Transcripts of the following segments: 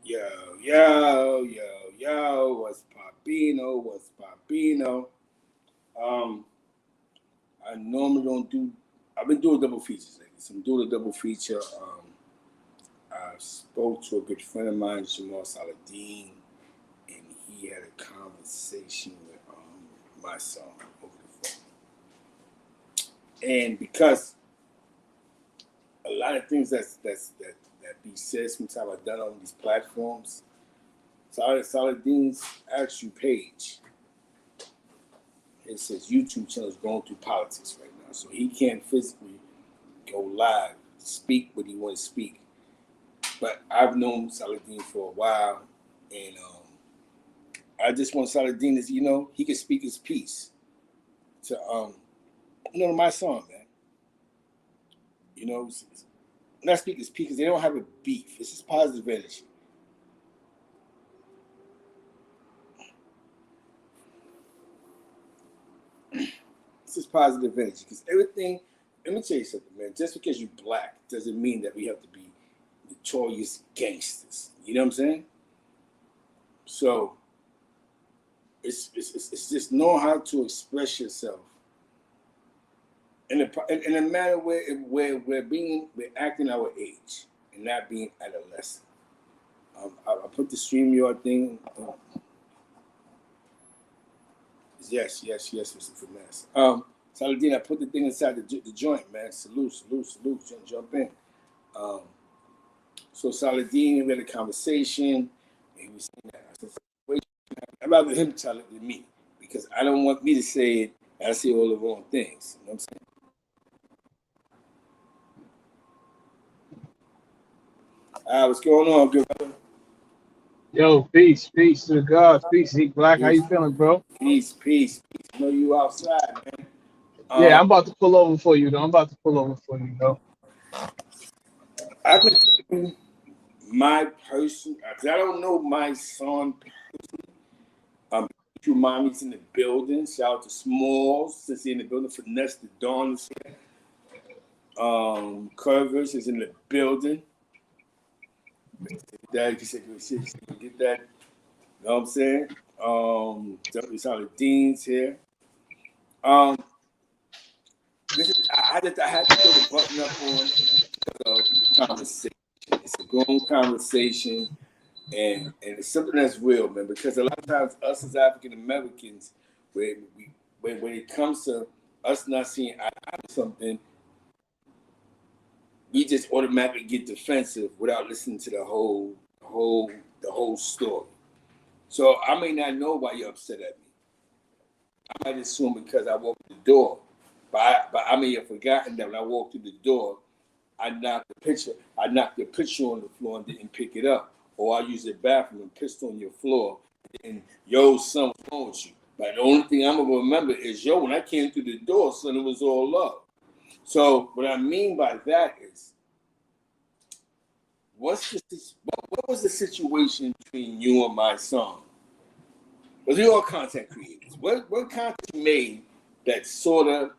Yo, yo, what's Papino? What's Papino? Um, I normally don't do. I've been doing double features lately. So I'm doing a double feature. I spoke to a good friend of mine, Jamel Saladin, and he had a conversation with my son over the phone. And because a lot of things that be said sometimes I've done on these platforms, Saladin's actual page, it says YouTube channel is going through politics right now, so he can't physically go live, speak what he wants to speak. But I've known Saladin for a while, and I just want Saladin to, he can speak his piece to, my song, man. Not speak his piece because they don't have a beef. It's just positive energy. It's just positive energy because everything. Let me tell you something, man. Just because you're black doesn't mean that we have to be notorious gangsters. You know what I'm saying? So it's just know how to express yourself in a manner where we're acting our age and not being adolescent. I put the StreamYard thing. Yes, Mr. Finesse. Saladin, I put the thing inside the joint, man. Salute, jump in. So Saladin, we had a conversation, and he was saying that. I said, wait, I'd rather him tell it than me, because I don't want me to say it, and I say all the wrong things. You know what I'm saying? What's going on, good brother? Yo, peace to the gods, peace. Zeke Black, how you feeling, bro? Peace. I know you outside, man. Yeah, I'm about to pull over for you, though. I can tell you my person, because I don't know my son personally. Mommy's in the building. Shout out to Smalls, since he's in the building. Finesse the Dawn is here. Curvers is in the building. That you get that. You know what I'm saying? Saladin's here. I had to throw the button up on conversation. It's a grown conversation, and it's something that's real, man. Because a lot of times, us as African Americans, when it comes to us not seeing eye to something, we just automatically get defensive without listening to the whole story. So I may not know why you're upset at me. I might assume because I walked through the door, but I may have forgotten that when I walked through the door, I knocked the picture on the floor and didn't pick it up, or I used the bathroom and pissed on your floor, and son, what's wrong with you? But the only thing I'm gonna remember is when I came through the door, son, it was all love. So what I mean by that is, what was the situation between you and my son? Because we all content creators. What content you made that sort of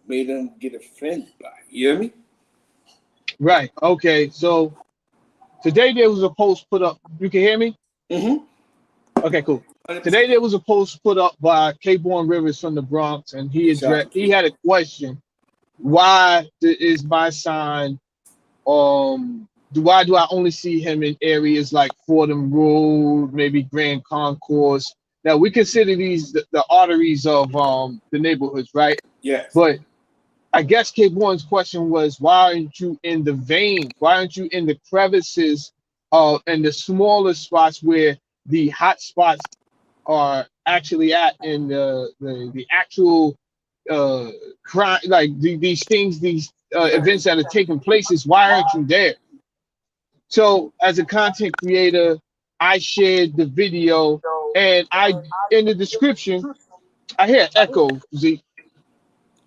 made them get offended by it? You hear me? Right. Okay. So today there was a post put up. You can hear me? Mm-hmm. Okay, cool. Today there was a post put up by K-Born Rivers from the Bronx, and he had a question. Why is my sign why do I only see him in areas like Fordham Road, maybe Grand Concourse? Now we consider these the arteries of the neighborhoods, right? Yes. But I guess K-Born's question was, why aren't you in the veins? Why aren't you in the crevices and the smaller spots where the hot spots are actually at, in the actual crime, like these things, these events that are taking places? Why aren't you there? So as a content creator, I shared the video, and in the description, I hear echo, Zeke.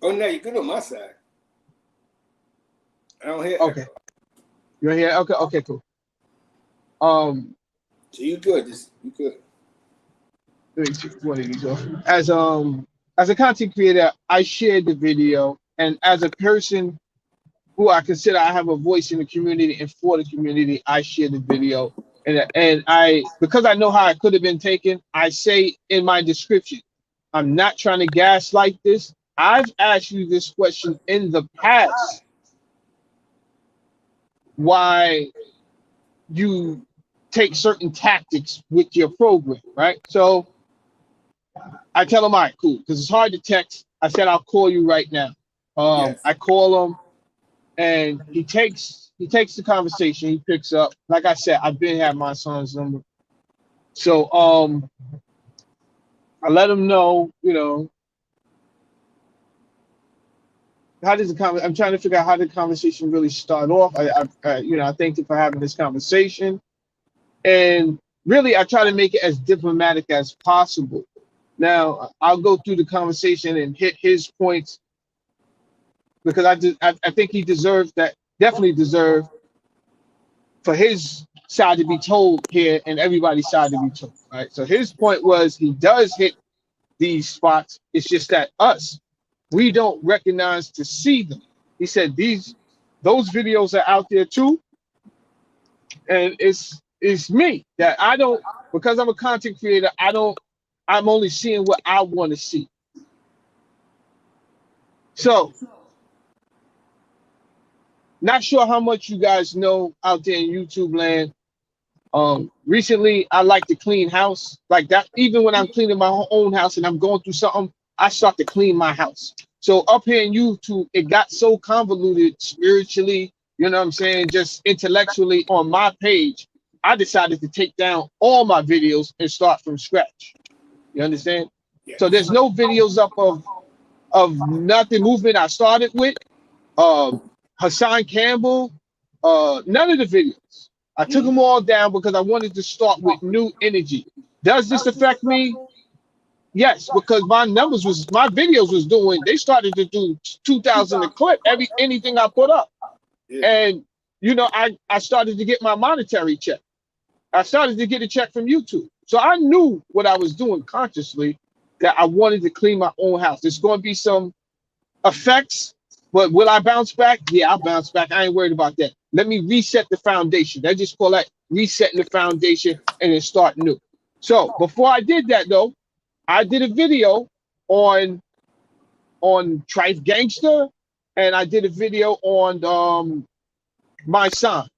Oh, no, you're good on my side. I don't hear okay. echo. You're here? Okay, cool. So you good. You good. What did you go? As a content creator, I shared the video, and as a person who I consider I have a voice in the community and for the community, I shared the video. And I, because I know how it could have been taken, I say in my description, I'm not trying to gaslight this. I've asked you this question in the past, why you take certain tactics with your program, right? So I tell him, all right, cool, because it's hard to text. I said, I'll call you right now. Yes. I call him, and he takes the conversation. He picks up. Like I said, I've been had my son's number. So I let him know, how does the I'm trying to figure out how the conversation really start off. I thank you for having this conversation, and really I try to make it as diplomatic as possible. Now I'll go through the conversation and hit his points, because I think he deserves that, definitely deserve for his side to be told here and everybody's side to be told, right? So his point was, he does hit these spots. It's just that we don't recognize to see them. He said those videos are out there too, and it's me that I don't, because I'm a content creator, I'm only seeing what I want to see. So not sure how much you guys know out there in YouTube land. Recently I like to clean house like that. Even when I'm cleaning my own house and I'm going through something, I start to clean my house. So up here in YouTube, it got so convoluted spiritually, you know what I'm saying, just intellectually on my page, I decided to take down all my videos and start from scratch. You understand? Yes. So there's no videos up of nothing movement I started with. Hassan Campbell, none of the videos. I took them all down because I wanted to start with new energy. Does this affect me? Yes, because my videos was doing, they started to do 2,000 a clip, anything I put up. Yeah. And, I started to get my monetary check. I started to get a check from YouTube. So I knew what I was doing consciously, that I wanted to clean my own house. There's going to be some effects, but will I bounce back? Yeah, I'll bounce back. I ain't worried about that. Let me reset the foundation. I just call that resetting the foundation and then start new. So before I did that though, I did a video on Trife Gangster, and I did a video on Mysonneygeneral.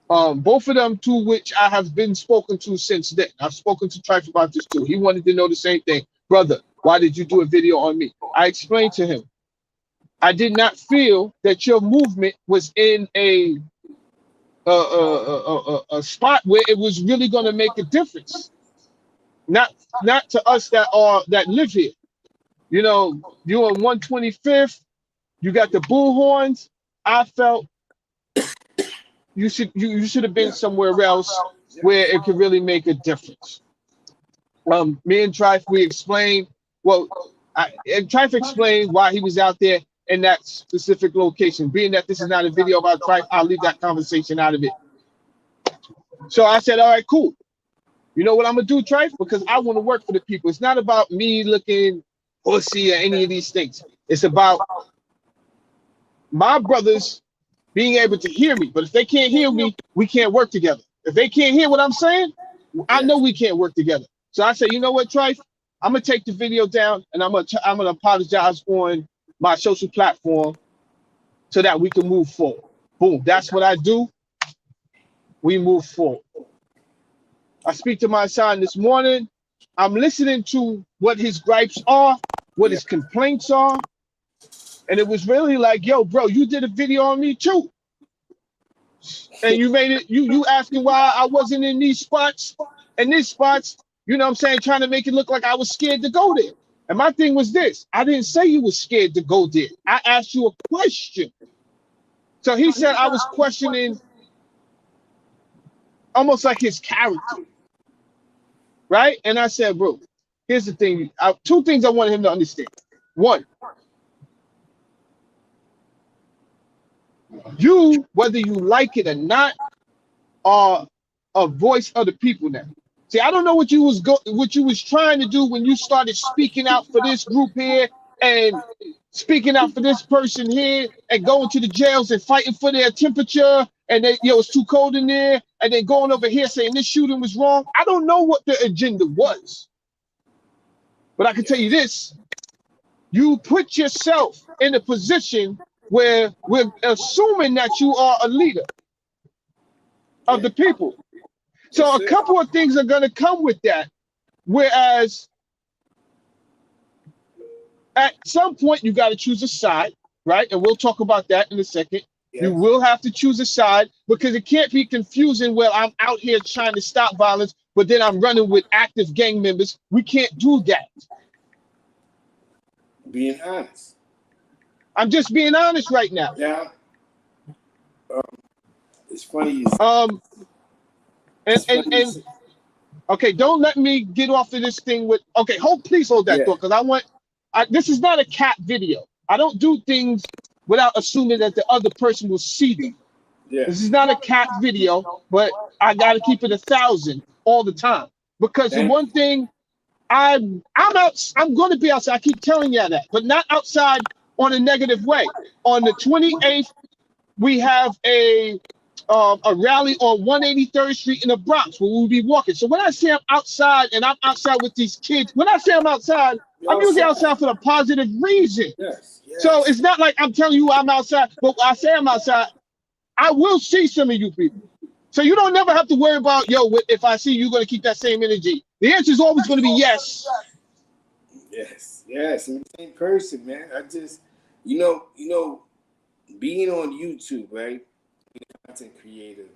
Both of them, to which I have been spoken to since then. I've spoken to Trife about this too. He wanted to know the same thing. Brother, why did you do a video on me? I explained to him, I did not feel that your movement was in a spot where it was really going to make a difference. Not to us that live here. You're on 125th. You got the bullhorns. I felt you should have been somewhere else where it could really make a difference. Me and Trife, we explained. Trife explained why he was out there in that specific location. Being that this is not a video about Trife, I'll leave that conversation out of it. So I said, all right, cool. You know what I'm gonna do, Trife? Because I want to work for the people. It's not about me looking pussy or any of these things. It's about my brothers being able to hear me. But if they can't hear me, we can't work together. If they can't hear what I'm saying, I know we can't work together. So I say, you know what, Trife? I'm gonna take the video down and I'm gonna apologize on my social platform so that we can move forward. Boom. That's what I do. We move forward. I speak to my son this morning. I'm listening to what his gripes are, what his complaints are. And it was really like, yo, bro, you did a video on me too. And you made it, you asking why I wasn't in these spots and these spots, you know what I'm saying, trying to make it look like I was scared to go there. And my thing was this, I didn't say you were scared to go there. I asked you a question. So he said I was questioning almost like his character. Right? And I said, bro, here's the thing. Two things I wanted him to understand. One, you, whether you like it or not, are a voice of the people now. See, I don't know what you was trying to do when you started speaking out for this group here and speaking out for this person here and going to the jails and fighting for their temperature and they, it's too cold in there, and then going over here saying this shooting was wrong. I don't know what the agenda was, but I can tell you this: you put yourself in a position where we're assuming that you are a leader of the people. So a couple of things are going to come with that. Whereas at some point you got to choose a side, right? And we'll talk about that in a second. Yes. You will have to choose a side because it can't be confusing. Well, I'm out here trying to stop violence, but then I'm running with active gang members. We can't do that. Being honest. I'm just being honest right now. Yeah. It's funny. And okay, don't let me get off of this thing with. Okay, please hold that thought because this is not a cat video. I don't do things without assuming that the other person will see them. Yeah. This is not a cat video, but I got to keep it 1,000 all the time because the one thing I'm going to be outside. I keep telling you that, but not outside on a negative way. On the 28th, we have a rally on 183rd Street in the Bronx where we'll be walking. So when I say I'm outside and I'm outside with these kids, when I say I'm outside, I'm usually outside for a positive reason. Yes. So it's not like I'm telling you I'm outside, but when I say I'm outside, I will see some of you people. So you don't never have to worry about, if I see you, you're going to keep that same energy. The answer is always going to be yes. Yes. I'm the same person, man. I just, being on YouTube, right? Content creator,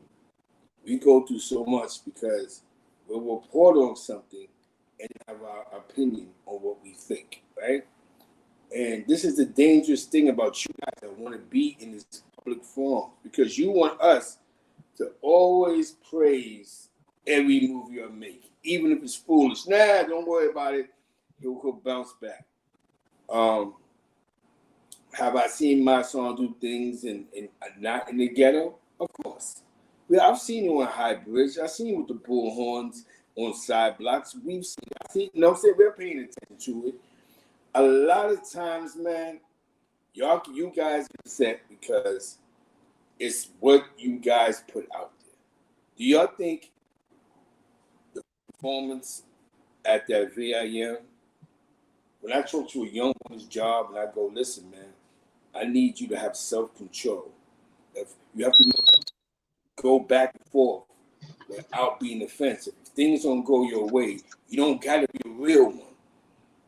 we go through so much because we'll report on something and have our opinion on what we think, right? And this is the dangerous thing about you guys that want to be in this public forum because you want us to always praise every move you're making, even if it's foolish. Nah, don't worry about it. He'll bounce back. Have I seen my son do things and not in the ghetto? Of course. Well, I've seen you on High Bridge. I've seen you with the bullhorns on side blocks. We've seen, we're paying attention to it. A lot of times, man, you guys get upset because it's what you guys put out there. Do y'all think the performance at that VIM, when I talk to a young woman's job and I go, listen, man, I need you to have self-control. If you have to go back and forth without being offensive. If things don't go your way, you don't gotta be a real one.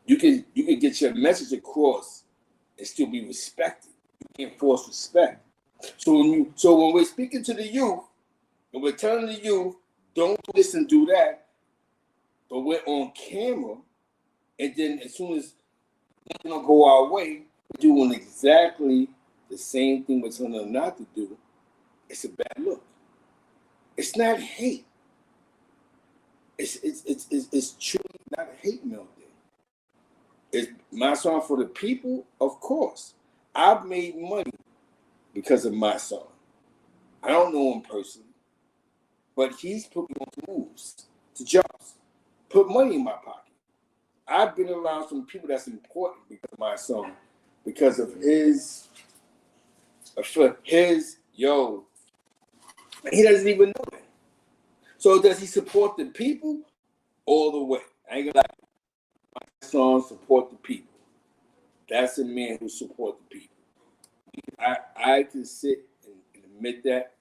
You can get your message across and still be respected. You can't force respect. So when we're speaking to the youth and we're telling the youth, don't do this and do that, but we're on camera, and then as soon as it's gonna go our way, we're doing exactly the same thing we're telling them not to do. It's a bad look. It's not hate. It's truly not a hate mail thing. It's my song for the people, of course. I've made money because of my song. I don't know him personally, but he's put me on moves, to jobs, put money in my pocket. I've been around some people that's important because of my song, because of his, he doesn't even know that. So does he support the people all the way? I ain't gonna lie. My song support the people. That's a man who support the people. I can sit and admit that.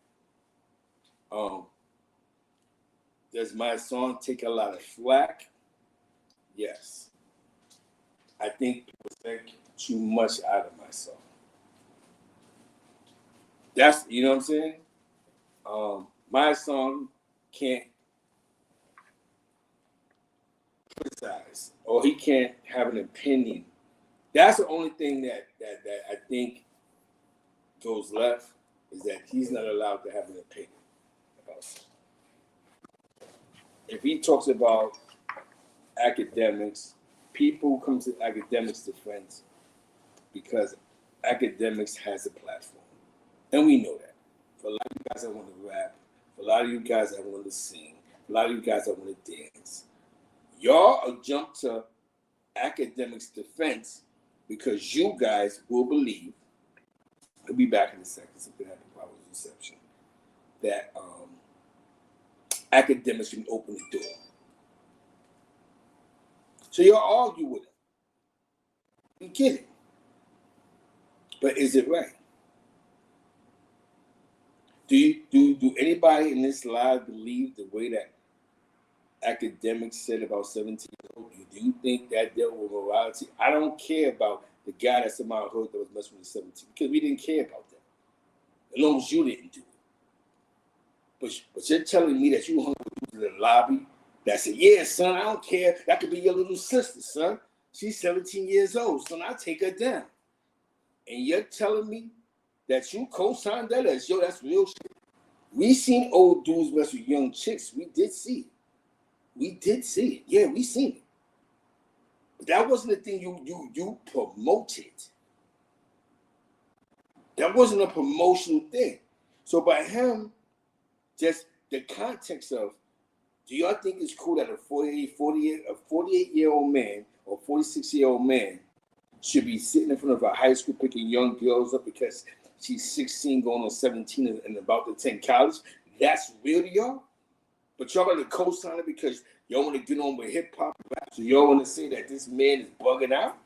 Does my song take a lot of flack? Yes. I think people think too much out of my song. That's, you know what I'm saying? My song can't criticize or he can't have an opinion. That's the only thing that I think goes left is that he's not allowed to have an opinion about something. If he talks about academics, people come to academics' defense because academics has a platform. And we know that. For a lot of you guys that want to rap, for a lot of you guys that want to sing, a lot of you guys that want to dance, y'all jump to academics' defense because you guys will believe, I'll be back in a second, something happened while I was reception, that academics can open the door. So you'll argue with them. You get it. But is it right? Do anybody in this live believe the way that academics said about 17 years old? Do you think that dealt with morality? I don't care about the guy that's in my hood that was messing with 17 because we didn't care about that. As long as you didn't do it. But you're telling me that you hung with the lobby that said, yeah, son, I don't care. That could be your little sister, son. She's 17 years old, son. I'll take her down. And you're telling me that you co-signed that as, yo, that's real shit. We seen old dudes mess with young chicks. We did see it. We did see it. Yeah, we seen it. But that wasn't the thing you promoted. That wasn't a promotional thing. So by him, just the context of, do y'all think it's cool that a 48-year-old man or 46-year-old man should be sitting in front of a high school picking young girls up because she's 16 going on 17 and about to attend college? That's real to y'all? But y'all going to co-sign it because y'all want to get on with hip-hop rap, so y'all want to say that this man is bugging out?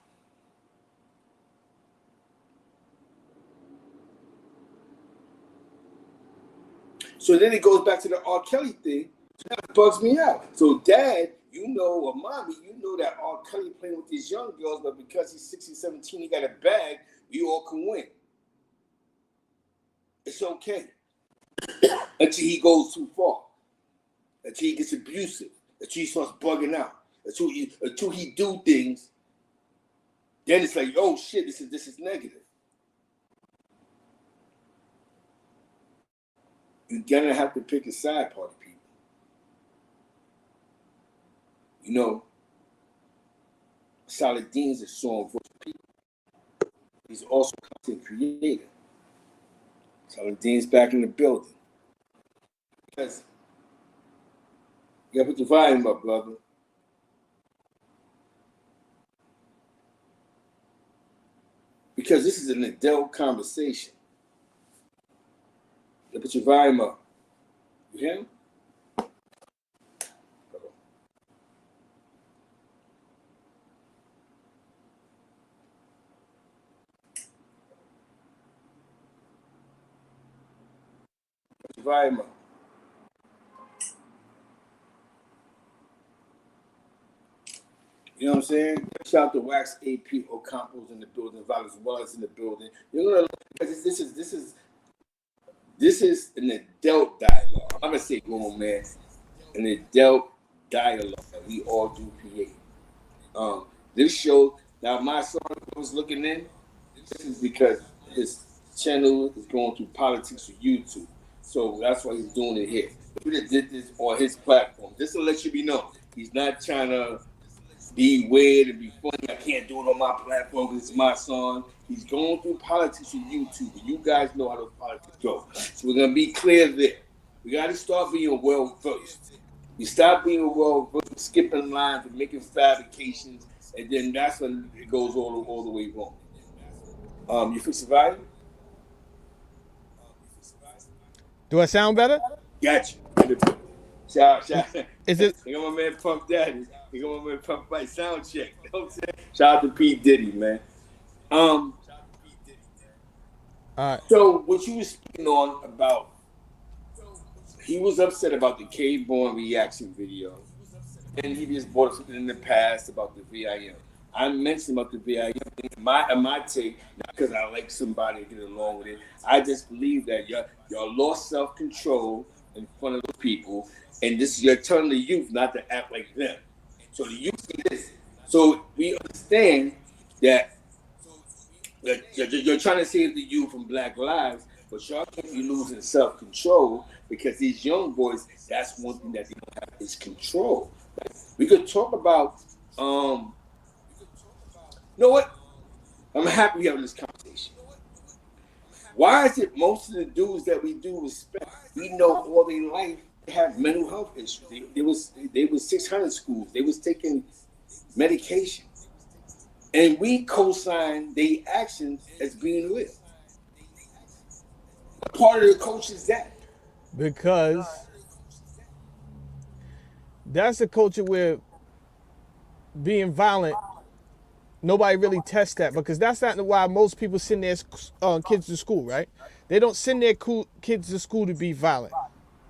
So then it goes back to the R. Kelly thing. So that bugs me out. So dad, you know, or mommy, you know that R. Kelly playing with these young girls, but because he's 16, 17, he got a bag, we all can win. It's okay. Until he goes too far. Until he gets abusive. Until he starts bugging out. Until he do things, then it's like, oh shit, this is negative. You're gonna have to pick a side, party people. You know, Saladin's a song for people. He's also a content creator. Saladin's back in the building. Because you gotta put the volume up, brother. Because this is an adult conversation. You gotta put your volume up. You hear him? Volume up. You know what I'm saying? Shout out to Wax AP Ocampo's in the building, Violence Wallace in the building. You're gonna because this is an adult dialogue. I'm gonna say grown man, an adult dialogue that we all do create. This show now my son was looking in. This is because his channel is going through politics with YouTube. So that's why he's doing it here. We just did this on his platform. Just to let you be known. He's not trying to be weird and be funny. I can't do it on my platform because it's my song. He's going through politics with YouTube. And you guys know how those politics go. So we're going to be clear there. We got to start being well-versed. We stop being well-versed, skipping lines and making fabrications, and then that's when it goes all the way wrong. You fix the volume? Do I sound better? Gotcha. Shout. Is it? You got my man Pump Daddy. You got my man Pump Fight sound check. You know what I'm saying? Shout out to P. Diddy, man. All right. So what you were speaking on about, he was upset about the K-Born reaction video. And he just brought up something in the past about the VIM. I mentioned about the VIM. My take, not because I like somebody to get along with it. I just believe that y'all lost self-control in front of the people, and you're telling the youth not to act like them. So the youth see this. So we understand that you're trying to save the youth from Black lives, but y'all can't be losing self-control because these young boys, that's one thing that they don't have is control. We could talk about, you know what? I'm happy we're having this conversation. Why is it most of the dudes that we do respect, we know all their life, they have mental health issues. They was 600 schools. They was taking medication. and we co-sign their actions as being real. What part of the coach is that? Because that's a culture where being violent, nobody really tests that, because that's not why most people send their kids to school, right? They don't send their kids to school to be violent,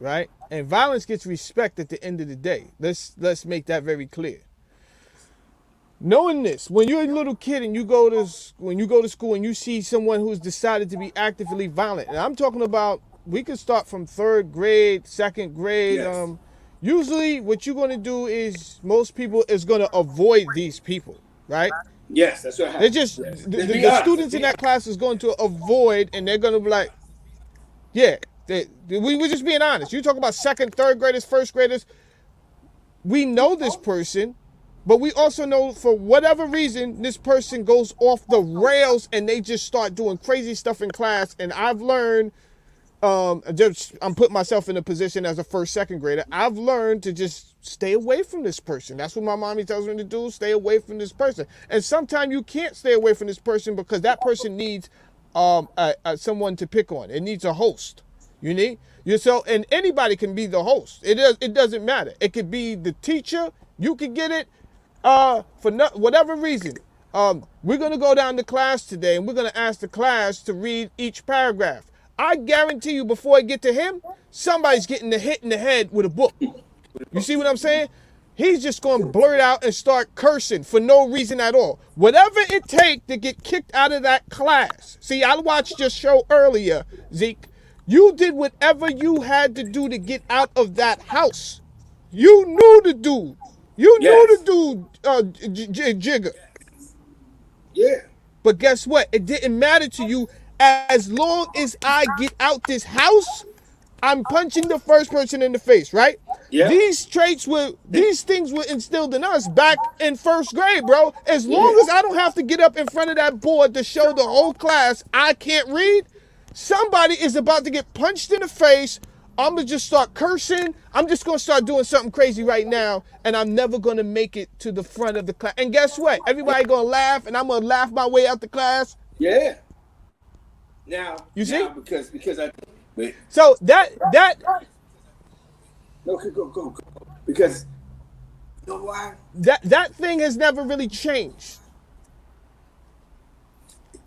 right? And violence gets respect at the end of the day. Let's make that very clear. Knowing this, when you're a little kid and you go to school and you see someone who's decided to be actively violent, and I'm talking about, we could start from third grade, second grade. Yes. Usually, what you're going to do is most people is going to avoid these people, right? Yes, that's what They happens. just Yes. the students in that class is going to avoid, and they're going to be like, yeah. We're just being honest. You talk about second, third graders, first graders. We know this person, but we also know for whatever reason, this person goes off the rails and they just start doing crazy stuff in class. And I've learned, I'm putting myself in a position as a first, second grader. I've learned to just stay away from this person. That's what my mommy tells me to do. Stay away from this person. And sometimes you can't stay away from this person because that person needs someone to pick on. It needs a host. You need and anybody can be the host. It doesn't matter. It could be the teacher. You could get it for whatever reason. We're gonna go down to class today, and we're gonna ask the class to read each paragraph. I guarantee you, before I get to him, somebody's getting hit in the head with a book. You see what I'm saying? He's just going to blurt out and start cursing for no reason at all. Whatever it takes to get kicked out of that class. See, I watched your show earlier, Zeke. You did whatever you had to do to get out of that house. You knew the dude. You knew the dude, Jigger. Yeah. But guess what? It didn't matter to you. As long as I get out this house, I'm punching the first person in the face, right? Yeah. These things were instilled in us back in first grade, bro. As long as I don't have to get up in front of that board to show the whole class I can't read, somebody is about to get punched in the face. I'm going to just start cursing. I'm just going to start doing something crazy right now, and I'm never going to make it to the front of the class. And guess what? Everybody going to laugh, and I'm going to laugh my way out the class. Yeah. Now, you see? Because I... Wait. So that... No, go. Because, you know why? That thing has never really changed.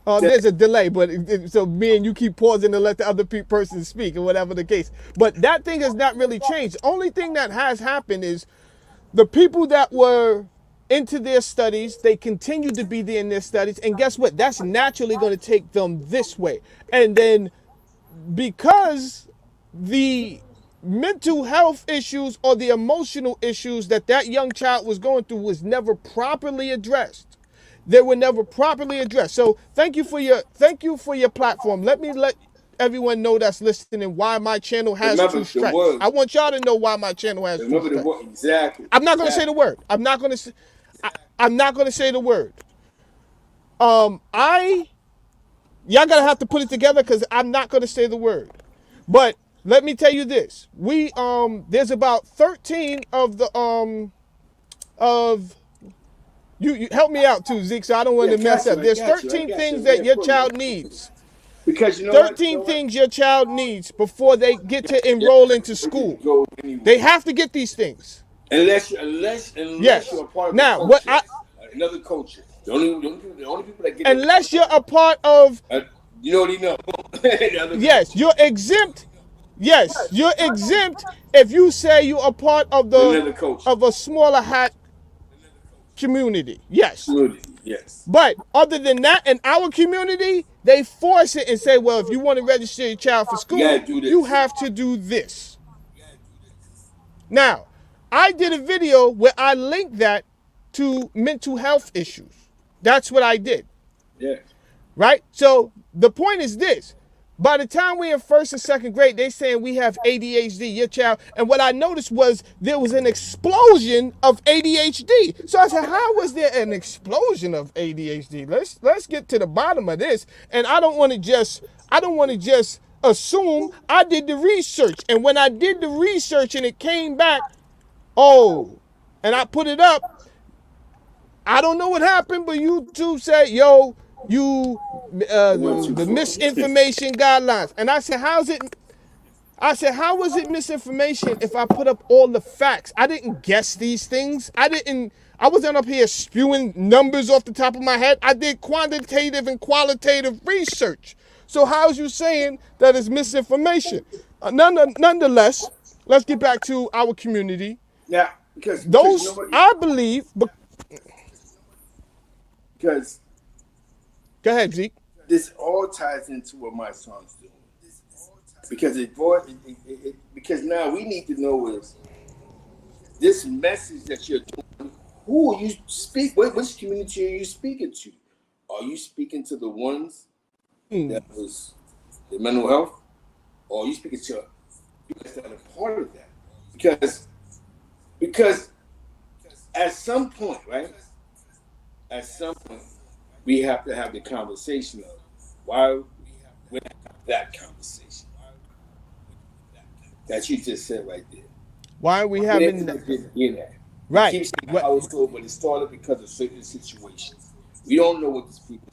There's a delay, but so me and you keep pausing to let the other person speak, or whatever the case. But that thing has not really changed. The only thing that has happened is the people that were into their studies, they continue to be there in their studies, and guess what? That's naturally going to take them this way. And then because the mental health issues or the emotional issues that young child was going through was never properly addressed. They were never properly addressed. So thank you for your platform. Let everyone know that's listening why my channel has two strikes. I want y'all to know why my channel has two strikes. Exactly. I'm not going to say the word. I'm not going to say the word. Y'all gonna have to put it together because I'm not going to say the word. But let me tell you this: there's about 13 of the You help me out too, Zeke, so I don't want to mess up. There's 13 things that your child needs. Because 13 things your child needs before they get to enroll into school. They have to get these things. Unless you're a part of now, another culture. The only people that get unless you're a part of you know. Yes, you're exempt. Yes, you're exempt if you say you're a part of a smaller hat community. Yes. Yes. But other than that, in our community, they force it and say, well, if you want to register your child for school, you have to do this. Now, I did a video where I linked that to mental health issues. That's what I did. Yeah. Right? So the point is this. By the time we're in first and second grade, they saying we have ADHD, your child. And what I noticed was there was an explosion of ADHD. So I said, how was there an explosion of ADHD? Let's get to the bottom of this. And I don't want to just assume. I did the research. And when I did the research and it came back, and I put it up, I don't know what happened, but YouTube said, yo, you It went too the far. misinformation guidelines. And I said, how's it? I said, how was it misinformation if I put up all the facts? I didn't guess these things. I wasn't up here spewing numbers off the top of my head. I did quantitative and qualitative research. So how's you saying that it's misinformation? Nonetheless, let's get back to our community. Now, because you know Those, what? I believe, Because go ahead, Zeke. this all ties into what my son's doing. Because because now we need to know is this message that you're doing. Who are you speak? Which community are you speaking to? Are you speaking to the ones that was the mental health, or are you speaking to people that are part of that? Because at some point, right? At some point, we have to have the conversation of why we have that conversation that you just said right there. Why are we having right? Keep saying how it's good, but it started because of certain situations. We don't know what these people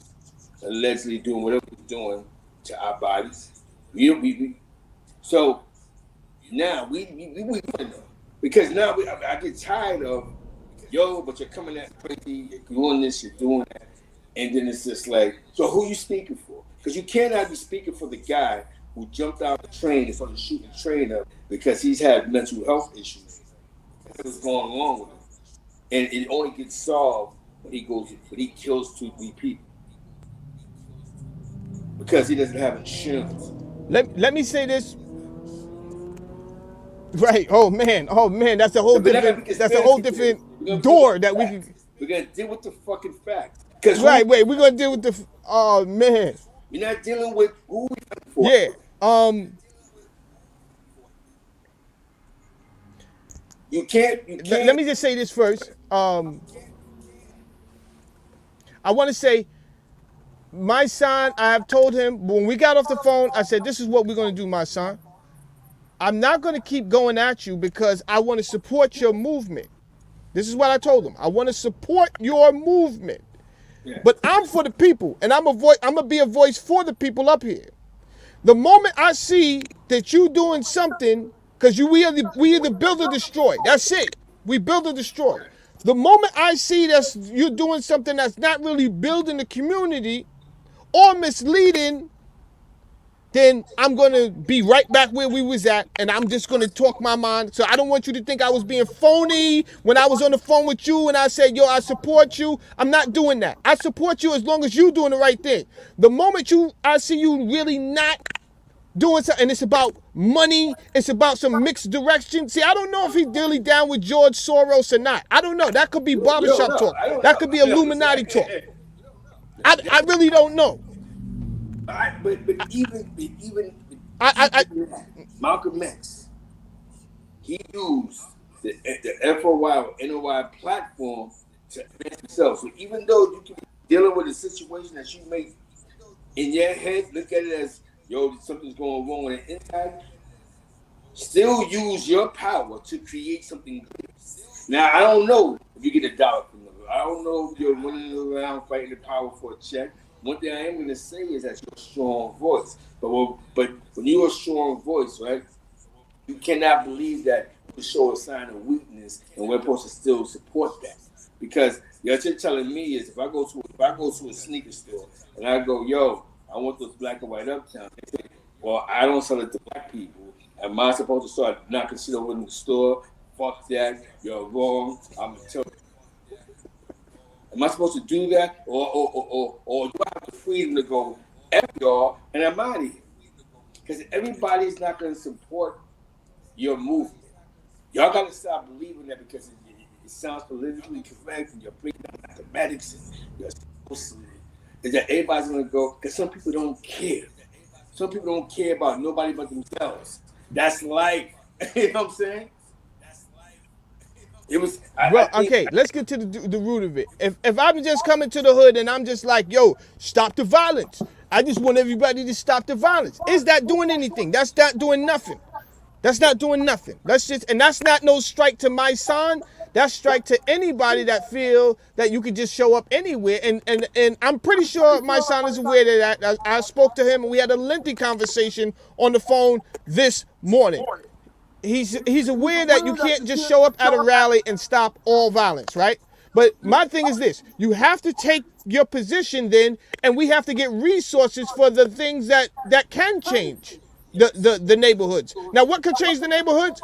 allegedly doing, whatever they're doing to our bodies. So now we want to know, because now I get tired of but you're coming at crazy, you're doing this, you're doing that, and then it's just like, so who you speaking for? Because you cannot be speaking for the guy who jumped out the train and started shooting the train up because he's had mental health issues. What's going on with him? And it only gets solved when he kills 2-3 people because he doesn't have insurance. Let me say this. Right. Oh man. That's a whole different. That's a whole different door that we can. We're gonna deal with the fucking facts. Right. Wait. We're gonna deal with the. Oh man. We're not dealing with who we fighting for. Yeah. You can't. Let me just say this first. I want to say, my son. I have told him when we got off the phone. I said, "This is what we're gonna do, my son. I'm not gonna keep going at you because I want to support your movement. This is what I told him. I want to support your movement, but I'm for the people, and I'm gonna be a voice for the people up here. The moment I see that you doing something, because we either build or destroy. That's it. We build or destroy. The moment I see that you're doing something that's not really building the community or misleading, then I'm going to be right back where we was at, and I'm just going to talk my mind. So I don't want you to think I was being phony when I was on the phone with you and I said, yo, I support you. I'm not doing that. I support you as long as you're doing the right thing. The moment I see you really not doing something, and it's about money, it's about some mixed direction. See, I don't know if he's really down with George Soros or not. I don't know. That could be barbershop talk. That could be Illuminati talk. I really don't know. But even Malcolm X, he used the FOI or NOI platform to advance himself. So even though you can be dealing with a situation that you may in your head look at it as, yo, something's going wrong on the inside, still use your power to create something good. Now, I don't know if you get $1 from them. I don't know if you're running around fighting the power for a check. One thing I am going to say is that you're a strong voice. But when you're a strong voice, right, you cannot believe that you show a sign of weakness, and we're supposed to still support that. Because what you're telling me is if I go to a sneaker store and I go, yo, I want those black and white Uptown, they say, well, I don't sell it to black people. Am I supposed to start knocking shit over in the store? Fuck that. You're wrong. I'm going to tell you. Am I supposed to do that? Or do I have the freedom to go, F y'all, and I'm out of here? Because everybody's not going to support your movement. Y'all got to stop believing that because it sounds politically correct and you're bringing down mathematics and you're supposed to, is that everybody's going to go, because some people don't care. Some people don't care about nobody but themselves. That's life. You know what I'm saying? It was. Okay, let's get to the root of it. If I'm just coming to the hood and I'm just like, yo, stop the violence. I just want everybody to stop the violence. Is that doing anything? That's not doing nothing. That's not doing nothing. That's not no strike to my son. That's strike to anybody that feel that you could just show up anywhere. And I'm pretty sure my son is aware of that. I spoke to him and we had a lengthy conversation on the phone this morning. He's aware that you can't just show up at a rally and stop all violence, right? But my thing is this: you have to take your position then, and we have to get resources for the things that can change the neighborhoods. Now, what could change the neighborhoods?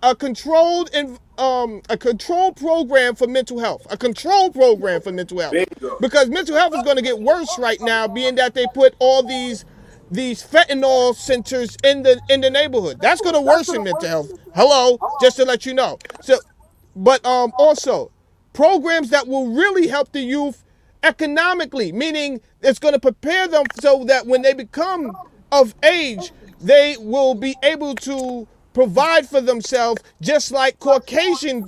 A controlled and a controlled program for mental health. A controlled program for mental health. Bingo. Because mental health is going to get worse right now, being that they put all these fentanyl centers in the neighborhood. That's going to worsen mental health. Hello, just to let you know. So, but also programs that will really help the youth economically, meaning it's going to prepare them so that when they become of age, they will be able to provide for themselves just like Caucasian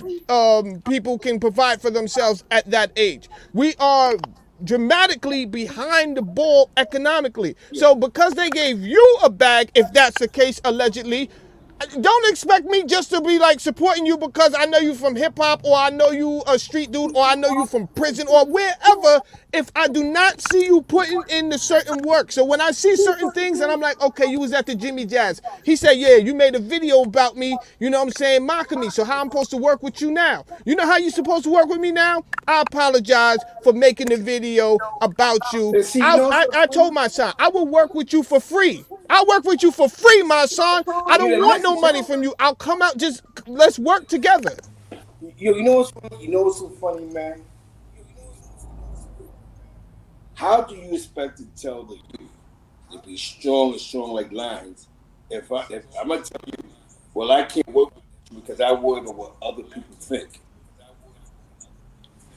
people can provide for themselves at that age. We are dramatically behind the ball economically. So because they gave you a bag, if that's the case, allegedly, don't expect me just to be like supporting you because I know you from hip hop or I know you a street dude or I know you from prison or wherever if I do not see you putting in the certain work. So when I see certain things and I'm like, okay, you was at the Jimmy Jazz. He said, yeah, you made a video about me, you know what I'm saying, mocking me. So how I'm supposed to work with you now? You know how you supposed to work with me now? I apologize for making the video about you. I told my son, I will work with you for free. I'll work with you for free, my son. I don't want no money from you. I'll come out, just let's work together. You know what's funny? You know what's so funny, man? How do you expect to tell the youth to be strong and strong like lions if I'm gonna tell you, well, I can't work with you because I worry about what other people think.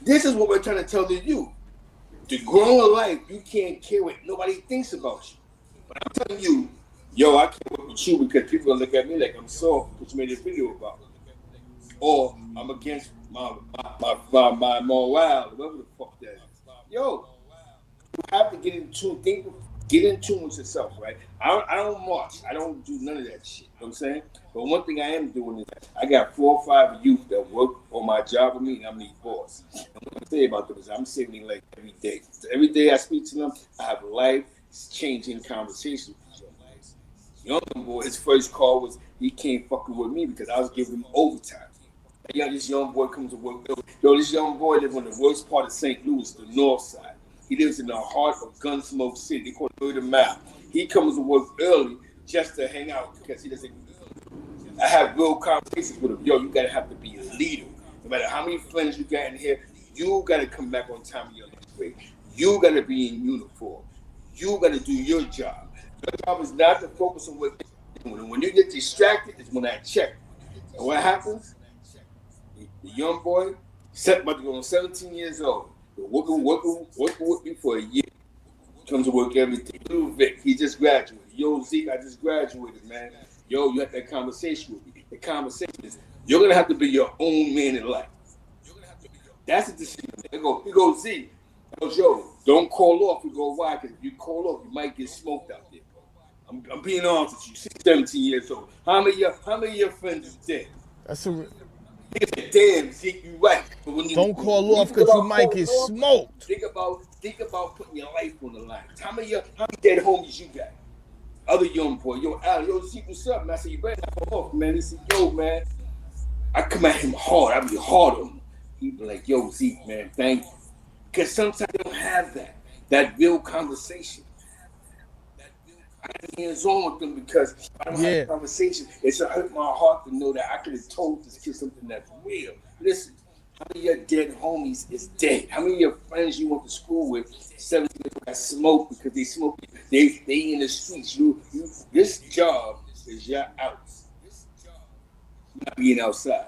This is what we're trying to tell the youth. To grow in life, you can't care what nobody thinks about you. But I'm telling you, yo, I can't work with you because people look at me like I'm soft because you made a video about me. Or I'm against my morale, whatever the fuck that is. Yo, you have to get in tune, get in tune with yourself, right? I don't march. I don't do none of that shit. You know what I'm saying? But one thing I am doing is I got 4 or 5 youth that work on my job with me and I'm the boss. And what I'm saying about them is I'm saving like every day. So every day I speak to them, I have a life-changing conversation with these young boy, his first call was he came fucking with me because I was giving him overtime. And yo, this young boy comes to work. Yo, this young boy lives on the worst part of St. Louis, the north side. He lives in the heart of Gunsmoke City. They call it 30 Mile. He comes to work early just to hang out because he doesn't. I have real conversations with him. Yo, you gotta have to be a leader. No matter how many friends you got in here, you gotta come back on time in your next break. You gotta be in uniform. You gotta do your job. Your job is not to focus on what you're doing. And when you get distracted, it's when I check. And what happens? The young boy, about to go on 17 years old, working with me for a year. Comes to work every day. Little Vic, he just graduated. Yo, Zeke, I just graduated, man. Yo, you had that conversation with me. The conversation is, you're going to have to be your own man in life. That's the decision. He goes, Zeke. I goes, yo, don't call off. You go, why? Because if you call off, you might get smoked out there. I'm being honest with you. 17 years old. How many of your friends is dead? That's a... Damn, Zeke, you right. But when don't call off because you might get smoked. Think about putting your life on the line. How many dead homies you got? Other young boy, yo, Al, yo, Zeke, what's up, man? I said, you better not go off, man. He said, yo, man. I come at him hard. I be hard on him. He be like, yo, Zeke, man, thank you. Because sometimes they don't have that real conversation. I got hands-on with them because I don't have a conversation. It's hurt my heart to know that I could have told this kid something that's real. Listen, how many of your dead homies is dead? How many of your friends you went to school with 7 years that smoke because they smoke? They in the streets. This job is your out. Not being outside.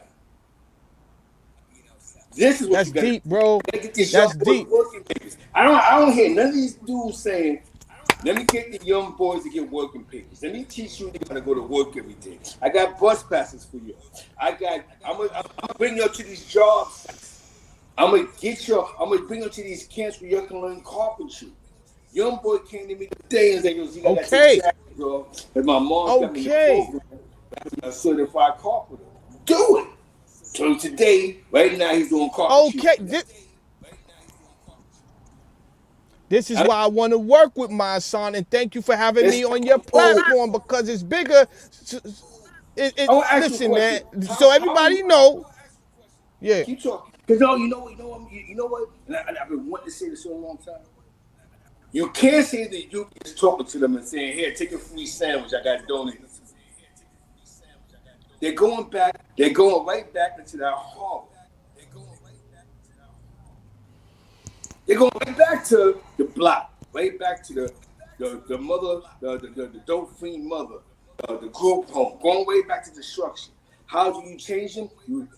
This is what that's you gotta, deep, bro. That's deep. I don't hear none of these dudes saying, let me get the young boys to get working papers. Let me teach you how to go to work every day. I got bus passes for you. I'm gonna bring you up to these jobs. I'm gonna bring you to these camps where you can learn carpentry. Young boy came to me today and said, "You got to jacket, bro." And my mom got me a program. I'm a certified carpenter. Do it. So today, right now, he's doing carpet Okay, shooting. this is why I want to work with my son, and thank you for having me on your Oh, platform because it's bigger. I want to ask you a Listen, man. question. So How everybody know, yeah. keep talking? Because you know what? And I've been wanting to say this for a long time. You can't say that you just talking to them and saying, "Here, take a free sandwich. I got donated." They're going back. They're going right back into that hall. They're going right back to the block, right back to the mother, the dope fiend mother, the group home, going way back to destruction. How do you change them? You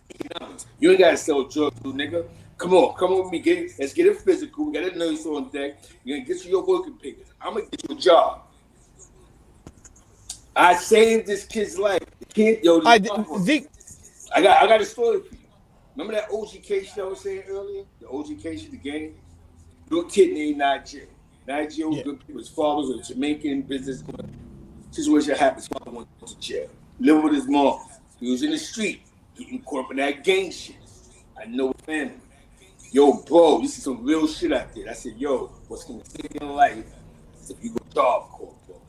ain't gotta sell drugs, nigga. Come on with me. Let's get it physical. We got a nurse on deck. We're gonna get you your working papers. I'm gonna get you a job. I saved this kid's life. The kid, Zeke, I got a story for you. Remember that OG case that I was saying earlier? The OG case, the game? Little kid named Nigel. Nigel was good people. His father was a Jamaican businessman. Situation happened. His father went to jail. Lived with his mom. He was in the street getting caught up in that gang shit. I know family. Yo, bro, this is some real shit out there. I said, yo, what's gonna save your life is if you go job corps, bro.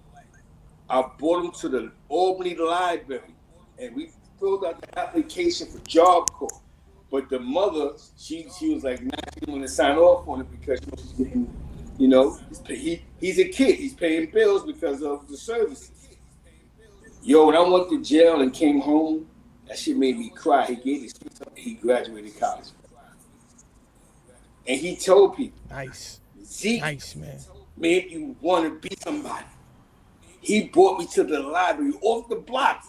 I brought him to the Albany library and we filled out the application for job corps. But the mother, she was like, nah, she didn't want to sign off on it because she's getting, he's a kid. He's paying bills because of the services. Yo, when I went to jail and came home, that shit made me cry. He gave me something. He graduated college. And he told people, nice. Zeke, Nice, man. Made you want to be somebody. He brought me to the library off the block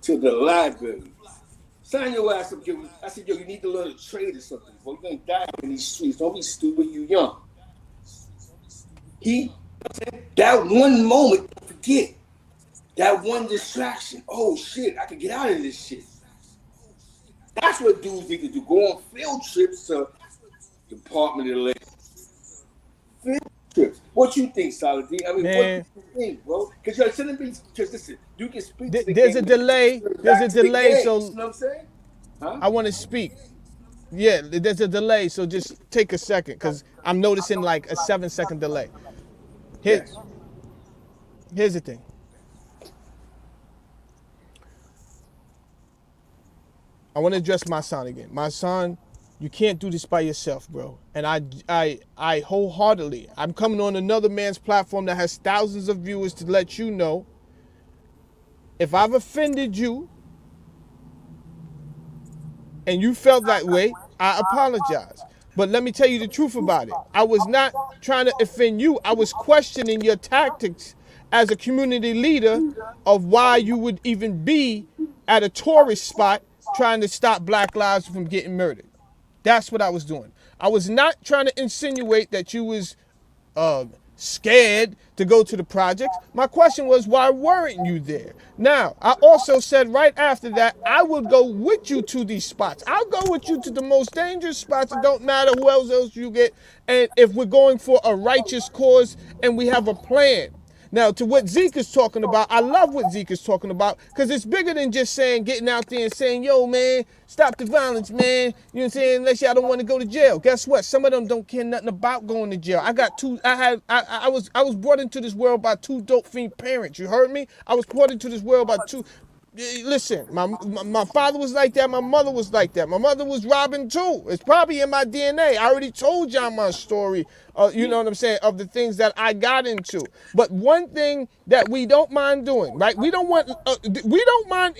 to the library. Sign your ass up. I said, yo, you need to learn to trade or something. You're going to die in these streets. Don't be stupid. You young. That one moment, don't forget. That one distraction. Oh, shit, I can get out of this shit. That's what dudes need to do. Go on field trips to Department of Labor. Field trips. What you think, Saladin? I mean, Man. what do you think, bro? Because you're sending me, because listen, you can speak to the There's game. a delay. There's a delay, so you know what I'm saying? Huh? I want to speak. Yeah, there's a delay, so just take a second because I'm noticing like a 7-second delay. Here's the thing. I want to address my son again. My son, you can't do this by yourself, bro. And I wholeheartedly, I'm coming on another man's platform that has thousands of viewers to let you know, if I've offended you and you felt that way, I apologize. But let me tell you the truth about it. I was not trying to offend you. I was questioning your tactics as a community leader of why you would even be at a tourist spot trying to stop black lives from getting murdered. That's what I was doing. I was not trying to insinuate that you was scared to go to the projects. My question was, why weren't you there? Now, I also said right after that, I would go with you to these spots. I'll go with you to the most dangerous spots. It don't matter who else you get. And if we're going for a righteous cause and we have a plan. Now, to what Zeke is talking about, I love what Zeke is talking about because it's bigger than just saying, getting out there and saying, yo, man, stop the violence, man. You know what I'm saying? Unless y'all don't want to go to jail. Guess what? Some of them don't care nothing about going to jail. I was brought into this world by two dope fiend parents. You heard me? I was brought into this world by two. Listen, my father was like that. My mother was like that. My mother was robbing too. It's probably in my DNA. I already told y'all my story, you know what I'm saying, of the things that I got into. But one thing that we don't mind doing, right? We don't mind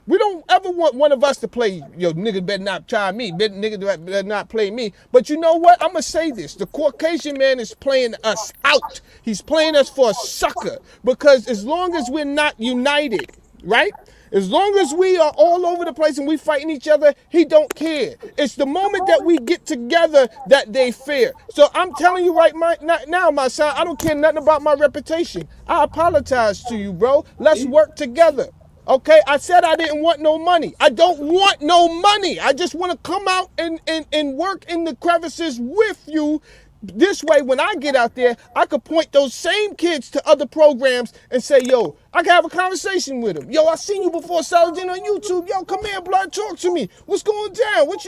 we don't ever want one of us to play, yo, nigga better not try me, nigga better not play me. But you know what? I'm going to say this. The Caucasian man is playing us out. He's playing us for a sucker because as long as we're not united, right? As long as we are all over the place and we fighting each other, he don't care. It's the moment that we get together that they fear. So I'm telling you right now, my son, I don't care nothing about my reputation. I apologize to you, bro. Let's work together. Okay, I said I didn't want no money. I don't want no money. I just want to come out and work in the crevices with you This way, when I get out there, I could point those same kids to other programs and say, yo, I can have a conversation with them. Yo, I seen you before, Saladin, on YouTube. Yo, come here, blood, talk to me. What's going down? What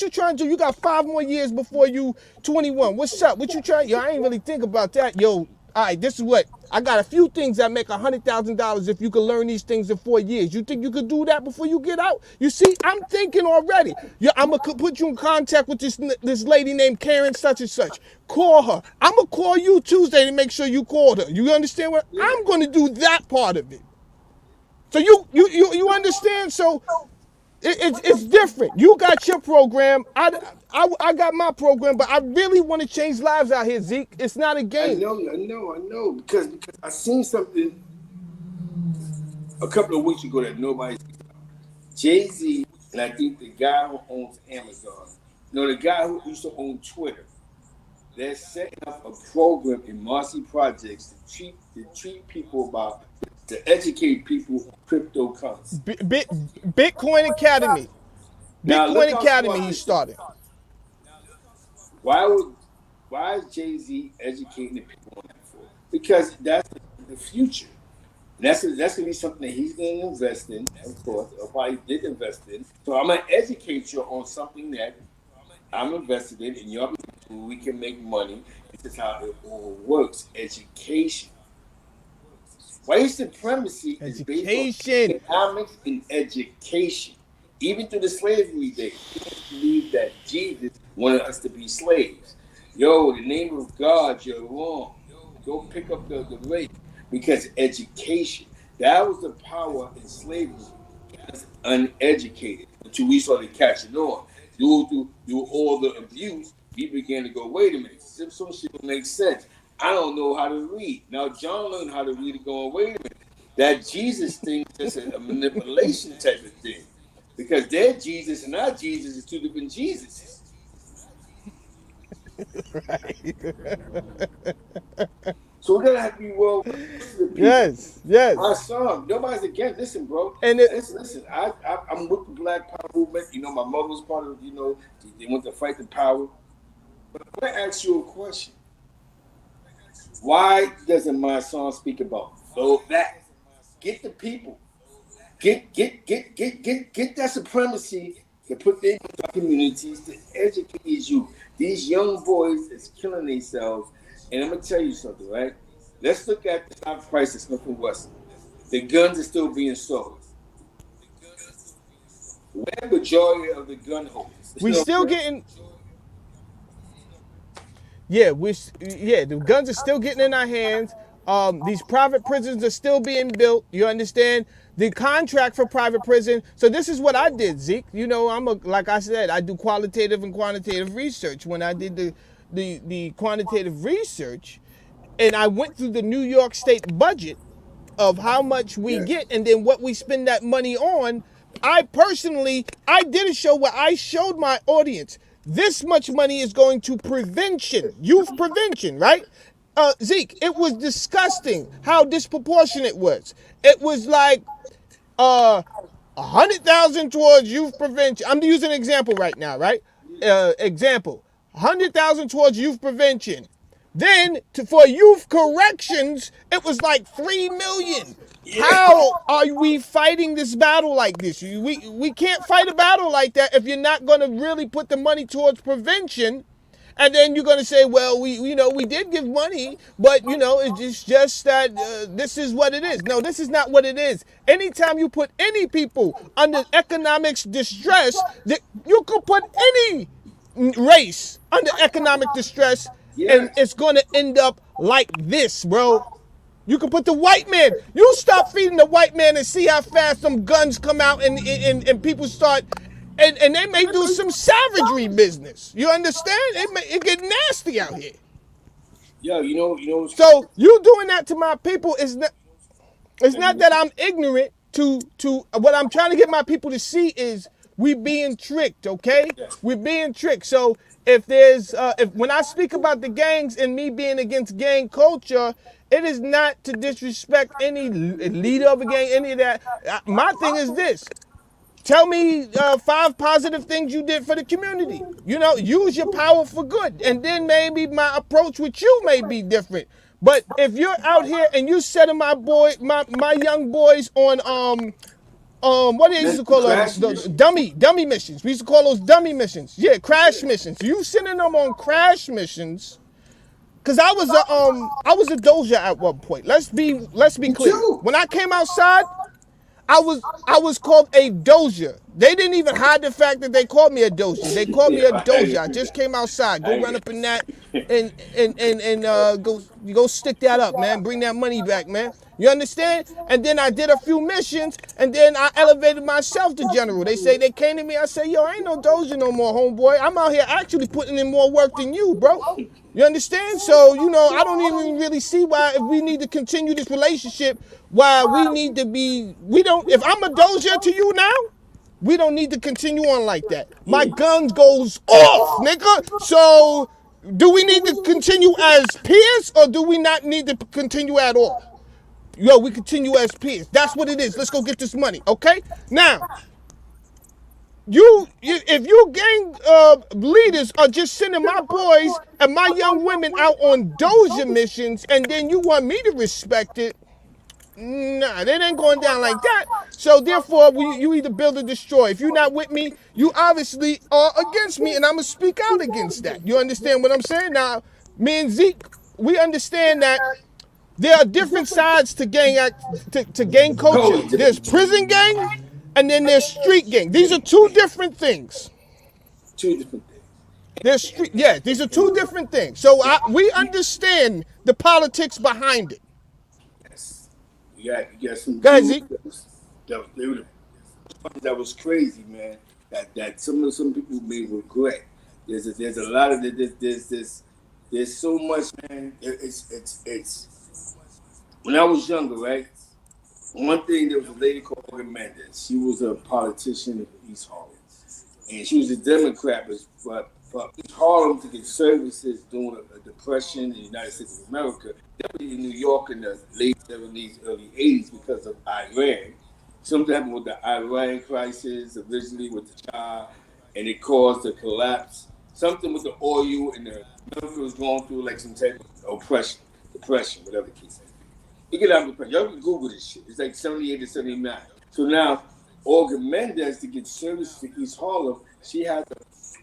you trying to do? You got 5 more years before you 21. What's up? What you trying? Yo, I ain't really think about that. Yo, all right, this is what I got. A few things that make $100,000 if you could learn these things in 4 years. You think you could do that before you get out? You see, I'm thinking already. Yeah, I'm gonna put you in contact with this lady named Karen such and such. Call her. I'm gonna call you Tuesday to make sure you called her. You understand what? I'm gonna do that part of it. So you understand? So it's different. You got your program. I got my program, but I really want to change lives out here, Zeke. It's not a game. I know. Because I seen something a couple of weeks ago that nobody's Jay-Z, and I think the guy who owns Amazon, the guy who used to own Twitter, they're setting up a program in Marcy Projects to treat people to educate people on cryptocurrency. Bitcoin Academy. Bitcoin Academy he started. Why is Jay-Z educating the people on that for? Because that's the future. That's gonna be something that he's gonna invest in, of course, or probably did invest in. So I'm gonna educate you on something that I'm invested in, and we can make money. This is how it all works. Education. White supremacy is based on economics and education. Even through the slavery days, people believe that Jesus wanted us to be slaves. Yo, the name of God, you're wrong. Go pick up the rate. Because education, that was the power in slavery. As uneducated until we started catching on. Through all the abuse, we began to go, wait a minute, some shit don't make sense. I don't know how to read. Now John learned how to read and going, wait a minute. That Jesus thing is just a manipulation type of thing. Because their Jesus and our Jesus is two different Jesuses. Right. So we're gonna have to be well. Yes. My son, nobody's against. Listen, bro. And listen. I'm with the Black Power movement. My mother was part of. They went to fight the power. But I'm gonna ask you a question. Why doesn't my son speak about that? Get the people. Get that supremacy to put them in our communities to educate these youth. These young boys is killing themselves. And I'm going to tell you something, right? Let's look at the stock price of Smith & Wesson. The guns are still being sold. Where the majority of the gun holders? We still getting... the guns are still getting in our hands. These private prisons are still being built. You understand? The contract for private prison. So this is what I did, Zeke. Like I said, I do qualitative and quantitative research. When I did the quantitative research, and I went through the New York State budget of how much we get and then what we spend that money on. I did a show where I showed my audience this much money is going to prevention, youth prevention, right? Zeke, it was disgusting how disproportionate it was. It was like 100,000 towards youth prevention. I'm using an example right now, right? Example, 100,000 towards youth prevention. Then for youth corrections, it was like 3 million. How are we fighting this battle like this? We can't fight a battle like that if you're not going to really put the money towards prevention. And then you're going to say, well, we did give money, but, it's just that this is what it is. No, this is not what it is. Anytime you put any people under economic distress, you could put any race under economic distress, and it's going to end up like this, bro. You can put the white man. You stop feeding the white man and see how fast some guns come out and people start... And they may do some savagery business. You understand? It get nasty out here. Yeah, So you doing that to my people is not. It's not that I'm ignorant to what I'm trying to get my people to see is we being tricked. Okay, we're being tricked. So if when I speak about the gangs and me being against gang culture, it is not to disrespect any leader of a gang, any of that. My thing is this. Tell me 5 positive things you did for the community. You know, use your power for good. And then maybe my approach with you may be different. But if you're out here and you setting my young boys on what they used to call them, Crash the mission. dummy missions. We used to call those dummy missions. Yeah, crash missions. You sending them on crash missions. Cause I was a doja at one point. Let's be Me clear. too. When I came outside, I was called a doja. They didn't even hide the fact that they called me a doja. They called me Yeah, a I doja. ain't I do just that. came outside. I Go ain't run get up in that and go stick that up, man. Bring that money back, man. You understand? And then I did a few missions, and then I elevated myself to general. They say they came to me. I say, yo, I ain't no doja no more, homeboy. I'm out here actually putting in more work than you, bro. You understand? So, you know, I don't even really see why if we need to continue this relationship, why we need to be, we don't, if I'm a doja to you now, we don't need to continue on like that. My Yeah. gun goes off, nigga. So, do we need to continue as peers or do we not need to continue at all? Yo, we continue as peers. That's what it is. Let's go get this money, okay? Now, if you gang leaders are just sending my boys and my young women out on doja missions and then you want me to respect it, nah, it ain't going down like that. So therefore, you either build or destroy. If you're not with me, you obviously are against me, and I'm gonna speak out against that. You understand what I'm saying? Now, me and Zeke, we understand that there are different sides to to gang culture. Totally There's different. prison gang, and then there's street gang. These are two different things. Two different things. There's street, yeah, these are two different things. So we understand the politics behind it. Yes. You got some Go ahead, dudes Zeke. they were that was crazy, man. That some people may regret. There's a lot of there's so much, man. It's when I was younger, right? One thing, there was a lady called Olga Mendez. She was a politician in East Harlem, and she was a Democrat, but for East Harlem to get services during a depression in the United States of America, definitely in New York in the late '70s, early '80s, because of Iran. Something happened with the Iran crisis originally with the Shah, and it caused a collapse. Something with the oil and the America was going through like some type of oppression, depression, whatever the case is. You get out of the pressure. Y'all can Google this shit. It's like 78 to 79. So now, Olga Mendez, to get service to East Harlem, she had to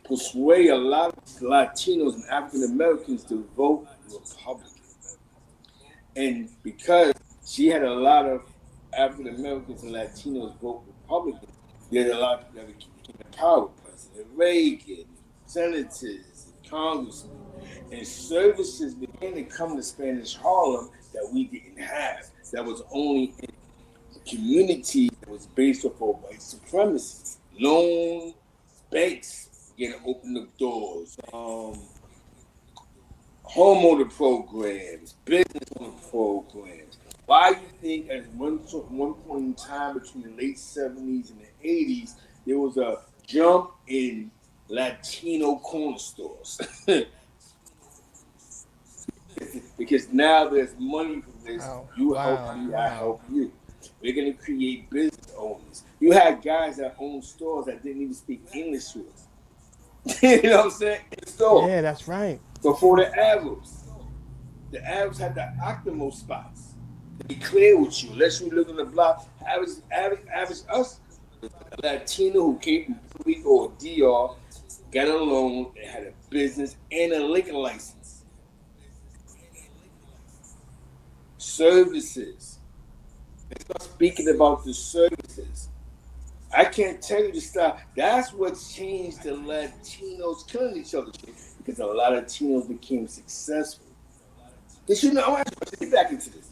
persuade a lot of Latinos and African Americans to vote Republican. And because she had a lot of African Americans and Latinos vote Republican, there's a lot of people that became in power. President Reagan, senators, congressmen, and services began to come to Spanish Harlem that we didn't have. That was only in community that was based off of white supremacy. Loan banks began to open the doors. Homeowner programs, business owner programs. Why do you think at one point in time between the late '70s and the '80s there was a jump in Latino corner stores? Because now there's money for this. Wow, You help wow, me, I wow. help you. We're gonna create business owners. You had guys that owned stores that didn't even speak English to us. You know what I'm saying? In the store. Yeah, that's right. Before the Arabs. The Arabs had the Octomos spots. To be clear with you, unless you live in the block, average us, a Latino who came from Puerto Rico or DR, got a loan and had a business and a liquor license. Services. Let's start speaking about the services. I can't tell you to stop. That's what changed the Latinos killing each other because a lot of Latinos became successful. Did you know? Let's get back into this.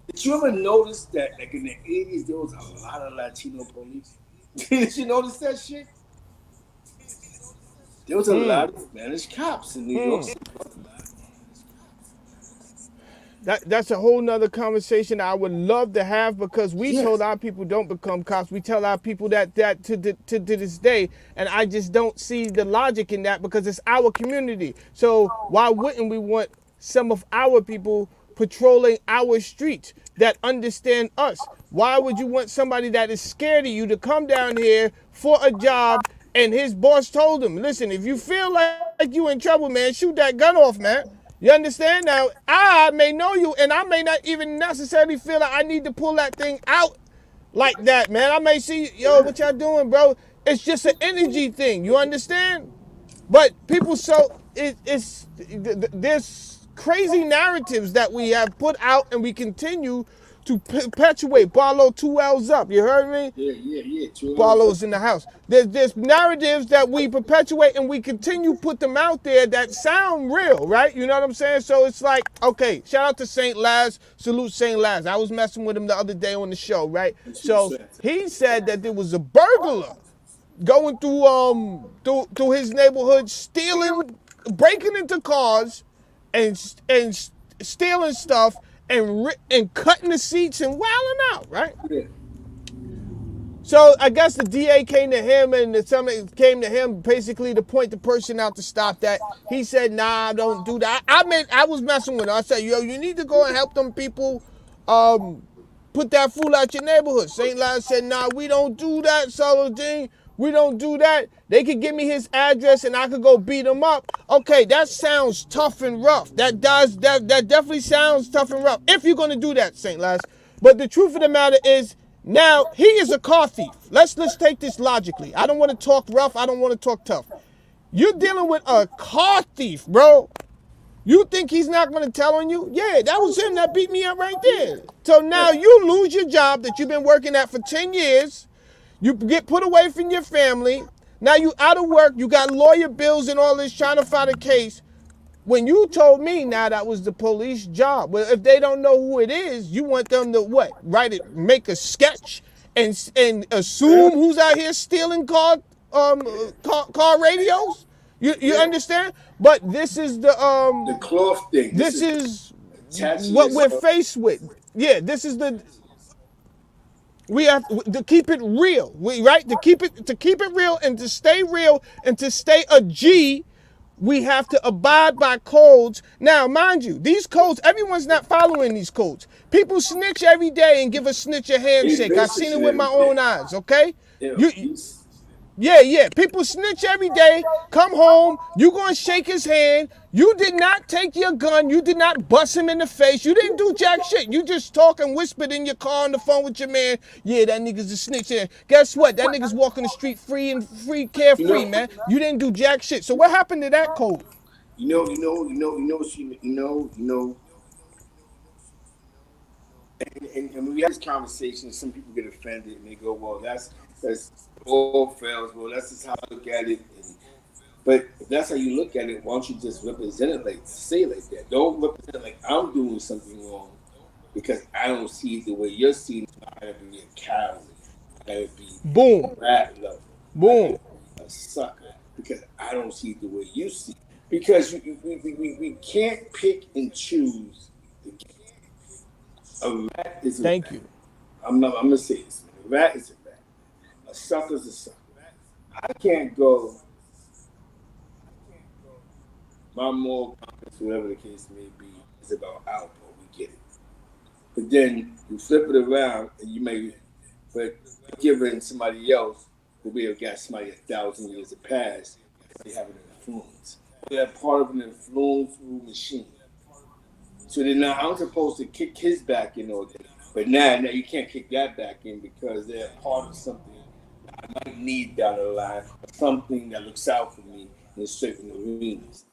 Did you ever notice that, like in the '80s, there was a lot of Latino police? Did you notice that shit? There was a lot of Spanish cops in New York City. That's a whole nother conversation I would love to have because we told Yes. our people don't become cops. We tell our people that to this day, and I just don't see the logic in that because it's our community. So why wouldn't we want some of our people patrolling our streets that understand us? Why would you want somebody that is scared of you to come down here for a job and his boss told him, listen, if you feel like you in trouble, man, shoot that gun off, man. You understand? Now, I may know you and I may not even necessarily feel like I need to pull that thing out like that, man. I may see, yo, what y'all doing, bro? It's just an energy thing. You understand? But people, there's crazy narratives that we have put out and we continue to perpetuate. Barlow, 2L's up. You heard me? Yeah. Barlow's in the house. There's narratives that we perpetuate and we continue put them out there that sound real, right? You know what I'm saying? So it's like, okay, shout out to St. Laz, salute St. Laz. I was messing with him the other day on the show, right? So he said that there was a burglar going through his neighborhood, stealing, breaking into cars, and stealing stuff and cutting the seats and wilding out, right? Yeah. So I guess the DA came to him and somebody came to him basically to point the person out to stop that. He said, nah, don't do that. I was messing with him. I said, yo, you need to go and help them people put that fool out your neighborhood. St. Laz said, nah, we don't do that, Saladin. We don't do that. They could give me his address and I could go beat him up. Okay, that sounds tough and rough. That definitely sounds tough and rough. If you're gonna do that, St. Laz. But the truth of the matter is, now he is a car thief. Let's take this logically. I don't want to talk rough. I don't want to talk tough. You're dealing with a car thief, bro. You think he's not going to tell on you? Yeah, that was him that beat me up right there. So now you lose your job that you've been working at for 10 years. You get put away from your family. Now you out of work. You got lawyer bills and all this trying to fight a case. When you told me now that was the police job. Well, if they don't know who it is, you want them to what? Write it, make a sketch and assume who's out here stealing car radios? You understand? But this is the cloth thing. This is what we're faced with. Yeah, this is the we have to keep it real. To keep it real and to stay a G, we have to abide by codes. Now, mind you, these codes, everyone's not following these codes. People snitch every day and give a snitch a handshake. I've seen it with my own eyes, okay? Yeah. People snitch every day, come home, you gonna shake his hand. You did not take your gun. You did not bust him in the face. You didn't do jack shit. You just talk and whispered in your car on the phone with your man. Yeah, that nigga's a snitch. Yeah. Guess what? That nigga's walking the street free, carefree, man. You didn't do jack shit. So what happened to that code? You know, and when we have this conversation, some people get offended and they go, well, that's all fails. Well, that's just how I look at it. But if that's how you look at it, why don't you just represent it say it like that? Don't represent it like I'm doing something wrong because I don't see it the way you're seeing it. I gotta be a coward. I gotta be Boom. A rat lover. Boom. A sucker because I don't see it the way you see it. Because we can't pick and choose. A rat is a Thank rat. you. I'm gonna say this. A rat is a rat. A sucker's a sucker. I can't go. My moral compass, whatever the case may be, is about output. We get it. But then you flip it around and you may, but giving somebody else who may have got somebody 1,000 years of past, they have an influence. They're part of an influential machine. So then now I'm supposed to kick his back in all day. But now you can't kick that back in because they're part of something I might need down the line, something that looks out for me in certain arenas.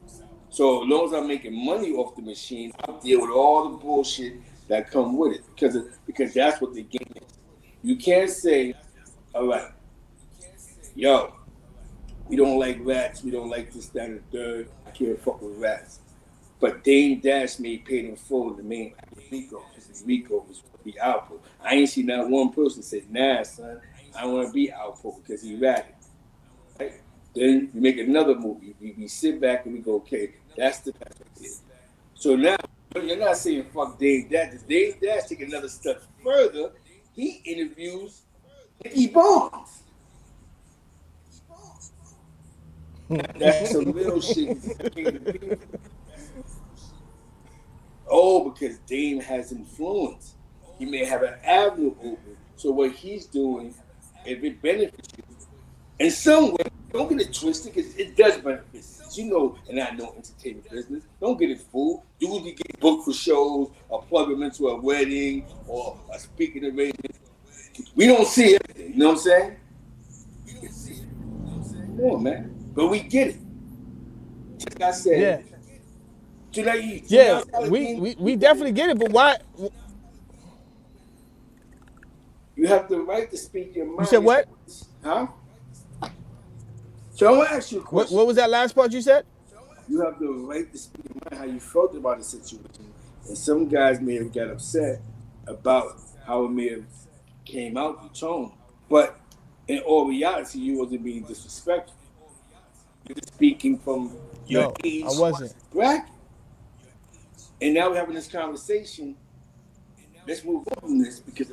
So as long as I'm making money off the machine, I'll deal with all the bullshit that come with it because that's what the game is. You can't say, all right, yo, we don't like rats, we don't like this, that, and the third. I can't fuck with rats. But Dame Dash made paid in full the main Rico because Rico was supposed to be output. I ain't seen not one person say, nah, son, I don't want to be output because he ratted. Right? Then we make another movie. We sit back and we go, okay, that's the best idea. So now, you're not saying fuck Dame Dash. Dame Dash take another step further. He interviews Nicky Barnes. That's some real shit. Oh, because Dame has influence. He may have an avenue open. So what he's doing, if it benefits you in some way, don't get it twisted because it does benefit business. You know, and I know entertainment business. Don't get it fooled. Dudes be getting booked for shows or plug them into a wedding or a speaking arrangement. We don't see everything. You know what I'm saying? Come on, man. But we get it. Just like I said. Yeah, we definitely get it, but why? You have the right to speak your mind. You said what? Huh? So I want to ask you a question. What was that last part you said? You have the right to speak your mind, how you felt about the situation. And some guys may have got upset about how it may have came out, the tone. But in all reality, you wasn't being disrespectful. You're speaking from your age. I wasn't. Bracket. And now we're having this conversation. Let's move on from this because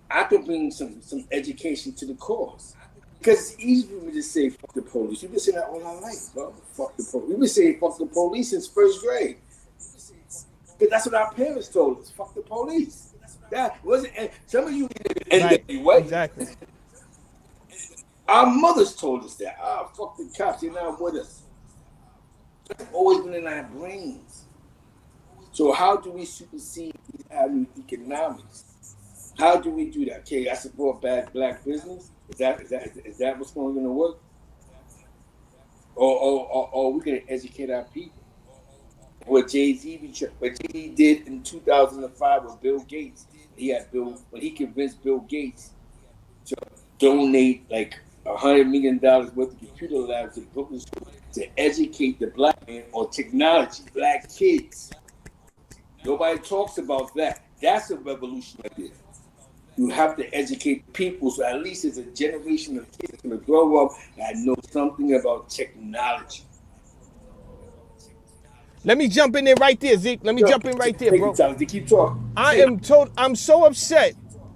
I can bring some education to the cause. Because it's easy for me to say fuck the police. You've been saying that all our life, bro. Fuck the police. We've been saying fuck the police since first grade. Because that's what our parents told us. Fuck the police. That wasn't. Some of you NWA. Exactly. Our mothers told us that. Ah, fuck the cops. They're not with us. It's always been in our brains. So how do we supersede these avenues economics? How do we do that? Okay, I support black business. Is that what's going to work? Or we can educate our people? What Jay-Z did in 2005 with Bill Gates. When he convinced Bill Gates to donate like $100 million worth of computer labs to Brooklyn School to educate the black man on technology, black kids. Nobody talks about that. That's a revolution right there. You have to educate people so at least there's a generation of kids going to grow up that know something about technology. Let me jump in there right there, Zeke. Let me jump in right there, bro. Keep talking. I'm so upset.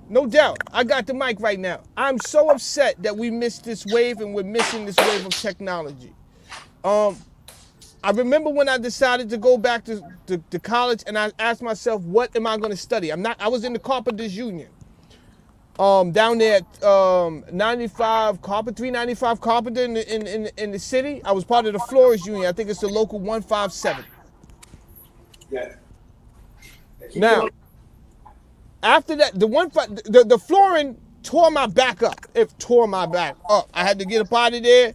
No doubt. I got the mic right now. I'm so upset that we missed this wave and we're missing this wave of technology. I remember when I decided to go back to college and I asked myself, what am I going to study? I was in the Carpenters Union. Down there at 95 Carpenter, 395 Carpenter in the city. I was part of the Florist Union. I think it's the local 157. Yeah. Now, after that, the flooring tore my back up. It tore my back up. I had to get up out of there.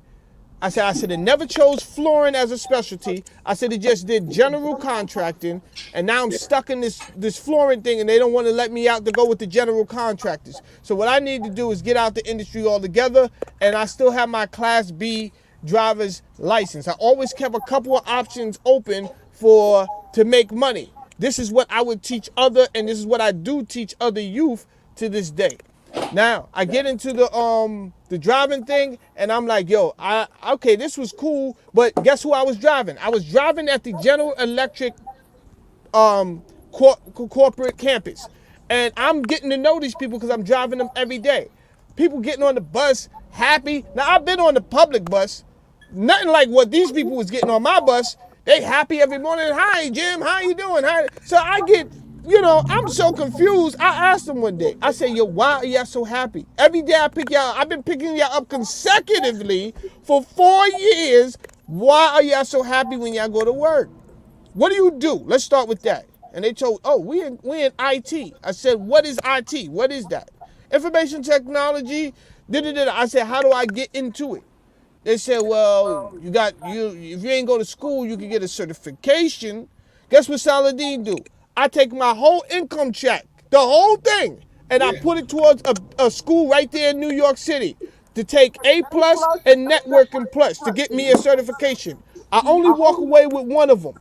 I said it never chose flooring as a specialty. I said it just did general contracting, and now I'm stuck in this flooring thing, and they don't want to let me out to go with the general contractors. So what I need to do is get out the industry altogether, and I still have my Class B driver's license. I always kept a couple of options open to make money. This is what I would teach and this is what I do teach other youth to this day. Now, I get into the driving thing, and I'm like, yo, okay, this was cool, but guess who I was driving? I was driving at the General Electric corporate campus. And I'm getting to know these people because I'm driving them every day. People getting on the bus, happy. Now, I've been on the public bus. Nothing like what these people was getting on my bus. They happy every morning. Hi, Jim, how you doing? So I get... I'm so confused. I asked them one day. I said, yo, why are y'all so happy? Every day I pick y'all, I've been picking y'all up consecutively for 4 years. Why are y'all so happy when y'all go to work? What do you do? Let's start with that. And they told, we in IT. I said, what is IT? What is that? Information technology. I said, how do I get into it? They said, well, if you ain't go to school, you can get a certification. Guess what Saladin do? I take my whole income check, the whole thing, and I put it towards a school right there in New York City to take A+ and Networking Plus to get me a certification. I only walk away with one of them.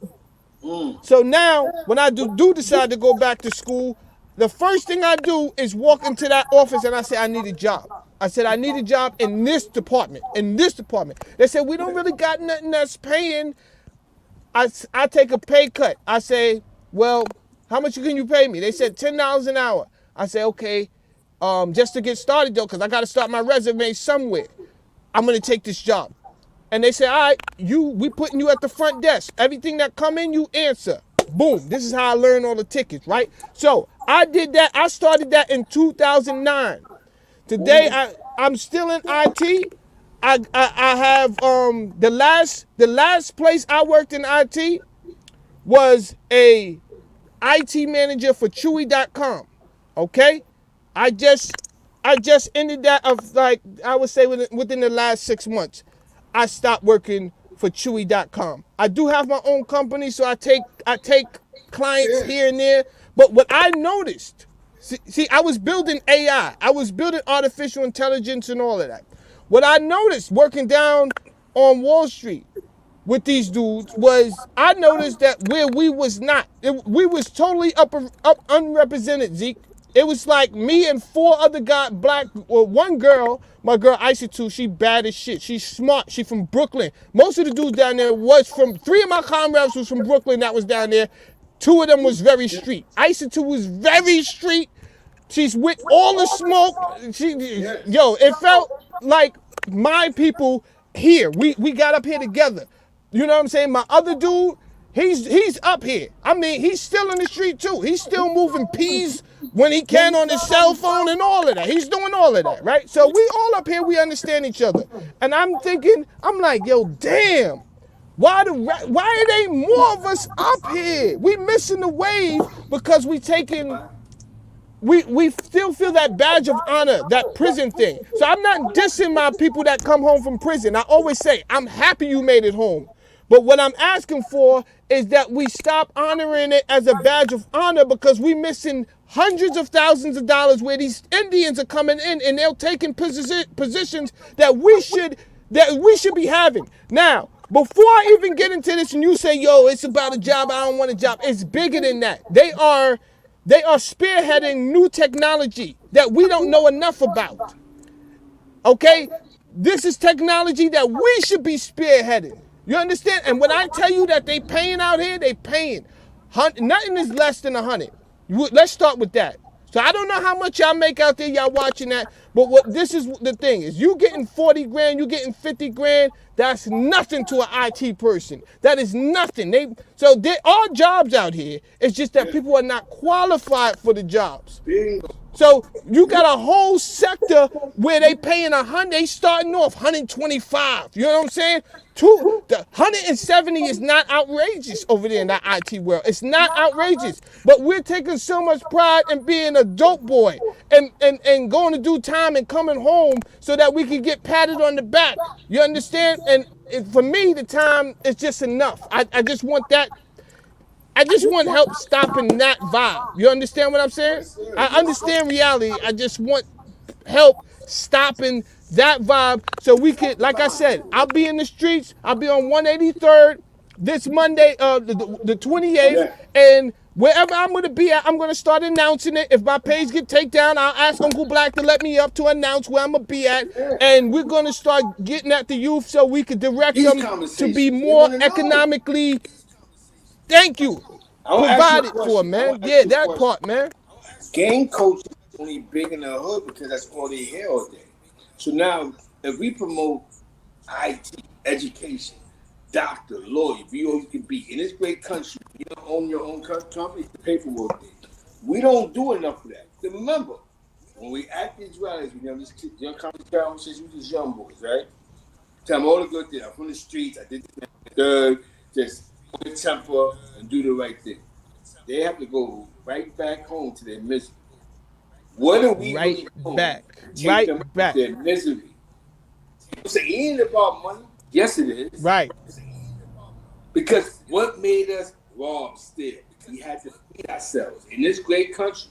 So now, when I do decide to go back to school, the first thing I do is walk into that office and I say, I need a job. I said, I need a job in this department, They said, we don't really got nothing that's paying. I take a pay cut. I say, well, how much can you pay me? They said $10 an hour. I say, okay, just to get started though, because I got to start my resume somewhere. I'm going to take this job. And they say, all right, we putting you at the front desk. Everything that come in, you answer. Boom. This is how I learned all the tickets, right? So I did that. I started that in 2009. Today I'm still in IT. I have the last place I worked in IT was a IT manager for Chewy.com. Okay? I just ended that of like I would say within the last 6 months. I stopped working for Chewy.com. I do have my own company, so I take clients here and there. But what I noticed, see, I was building AI. I was building artificial intelligence and all of that. What I noticed working down on Wall Street with these dudes was I noticed that where we was not, we was totally up unrepresented, Zeke. It was like me and four other one girl, my girl Icy, she bad as shit. She's smart. She from Brooklyn. Most of the dudes down there was from, three of my comrades was from Brooklyn that was down there. Two of them was very street. Icy was very street. She's with all the smoke. Yo, it felt like my people here. We got up here together. You know what I'm saying? My other dude, he's up here. I mean, he's still in the street too. He's still moving peas when he can on his cell phone and all of that. He's doing all of that, right? So we all up here, we understand each other. And I'm thinking, I'm like, yo, damn. Why it ain't more of us up here? We missing the wave because we still feel that badge of honor, that prison thing. So I'm not dissing my people that come home from prison. I always say, I'm happy you made it home. But what I'm asking for is that we stop honoring it as a badge of honor because we missing hundreds of thousands of dollars where these Indians are coming in and they're taking positions that we should be having. Now, before I even get into this and you say, yo, it's about a job, I don't want a job. It's bigger than that. They are spearheading new technology that we don't know enough about. Okay? This is technology that we should be spearheading. You understand? And when I tell you that they paying out here, they paying. Nothing is less than 100. Let's start with that. So I don't know how much y'all make out there, y'all watching that, but what this is the thing is you getting 40 grand, you getting 50 grand, that's nothing to an IT person. That is nothing. So there are jobs out here. It's just that people are not qualified for the jobs. So you got a whole sector where they paying 100, they starting off 125. You know what I'm saying? The 170 is not outrageous over there in that IT world. It's not outrageous. But we're taking so much pride in being a dope boy and going to do time and coming home so that we can get patted on the back. You understand? And for me, the time is just enough. I just want that. I just want help stopping that vibe. You understand what I'm saying? I understand reality. I just want help stopping that vibe so we can, like I said, I'll be in the streets. I'll be on 183rd this Monday, the 28th, and wherever I'm going to be at, I'm going to start announcing it. If my page get taken down, I'll ask Uncle Black to let me up to announce where I'm going to be at, and we're going to start getting at the youth so we can direct them to be more economically. Thank you. Provided for, man. Yeah, that part, man. Game coaches only big in the hood because that's all they hear all day. So now, if we promote IT, education, doctor, lawyer, be all you can be in this great country, you don't own your own company, the paperwork thing. We don't do enough of that. Then remember, when we act these rallies, we have this young conversation since we was young boys, right? Tell them all the good things. I'm from the streets. I did this good. Just good temper and do the right thing. They have to go right back home to their misery. What are we right back? Take right them back. Their misery. People say it ain't about money. Yes, it is. Right. Because what made us rob still? We had to feed ourselves in this great country.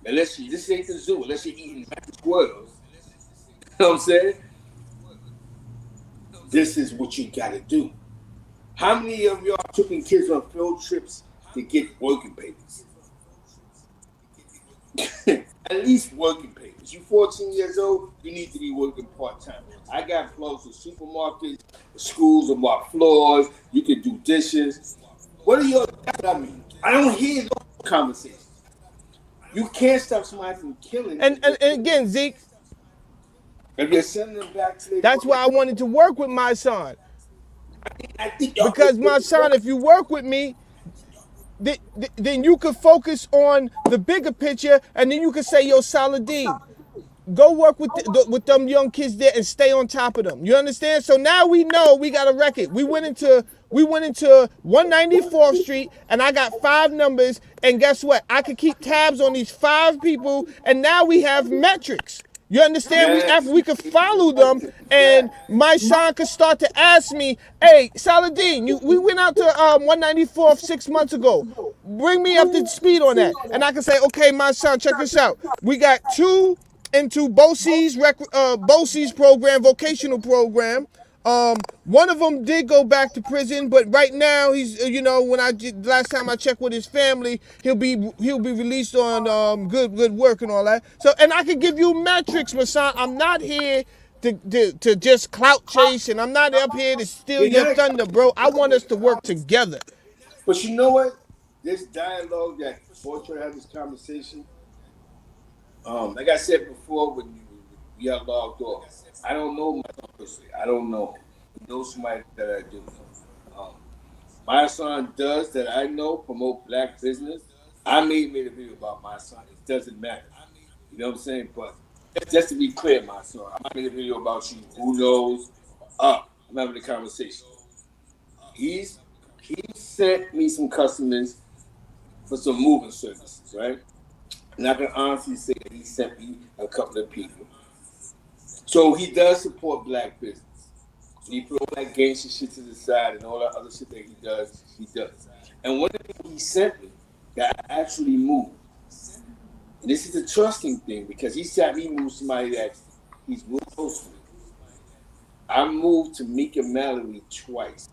This ain't the zoo. Unless you're eating squirrels. You know what I'm saying? This is what you got to do. How many of y'all taking kids on field trips to get working papers? At least working papers. You 14 years old, you need to be working part-time. I got plugs with supermarkets, schools about floors. You can do dishes. What are your, I mean, I don't hear those conversations. You can't stop somebody from killing. And again, Zeke, if you're sending them back to that's why I wanted to work with my son. I think Because my son, if you work with me, then you could focus on the bigger picture, and then you could say, yo, Saladin, go work with them young kids there and stay on top of them. You understand? So now we know we got a record. We went into 194th Street, and I got 5 numbers, and guess what? I could keep tabs on these 5 people, and now we have metrics. You understand? We could follow them, and my son could start to ask me, "Hey, Saladin, we went out to 194th 6 months ago. Bring me up to speed on that." And I can say, "Okay, my son, check this out. We got 2 into BOCES program, vocational program. One of them did go back to prison, but right now he's, last time I checked with his family, he'll be released on good work and all that. So, and I can give you metrics, Masan. I'm not here to just clout chase, and I'm not up here to steal your thunder, bro. I want us to work together. But you know what? This dialogue that before you have this conversation, like I said before, when we got logged off, I don't know myself personally. I don't know. I know somebody that I do know. My son does that I know promote black business. I made a video about my son. It doesn't matter. You know what I'm saying? But just to be clear, my son, I might make a video about you. Who knows? I'm having a conversation. He sent me some customers for some moving services, right? And I can honestly say that he sent me a couple of people. So he does support black business. He put all that gangster shit to the side and all that other shit that he does. And one of the people he sent me that I actually moved. And this is a trusting thing because he said he moved somebody that he's moved close to. I moved to Mika Mallory twice.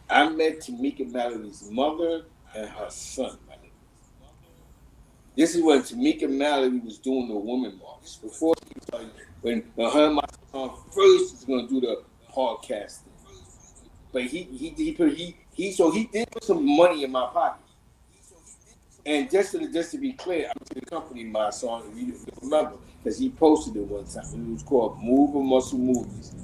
I met Tamika Mallory's mother and her son. This is when Tamika Mallory was doing the woman march. Before she started, when her and my son first was going to do the podcasting. But he did put some money in my pocket. And just to be clear, I'm to the company my son, if you remember, because he posted it one time. It was called Move or Muscle Movies.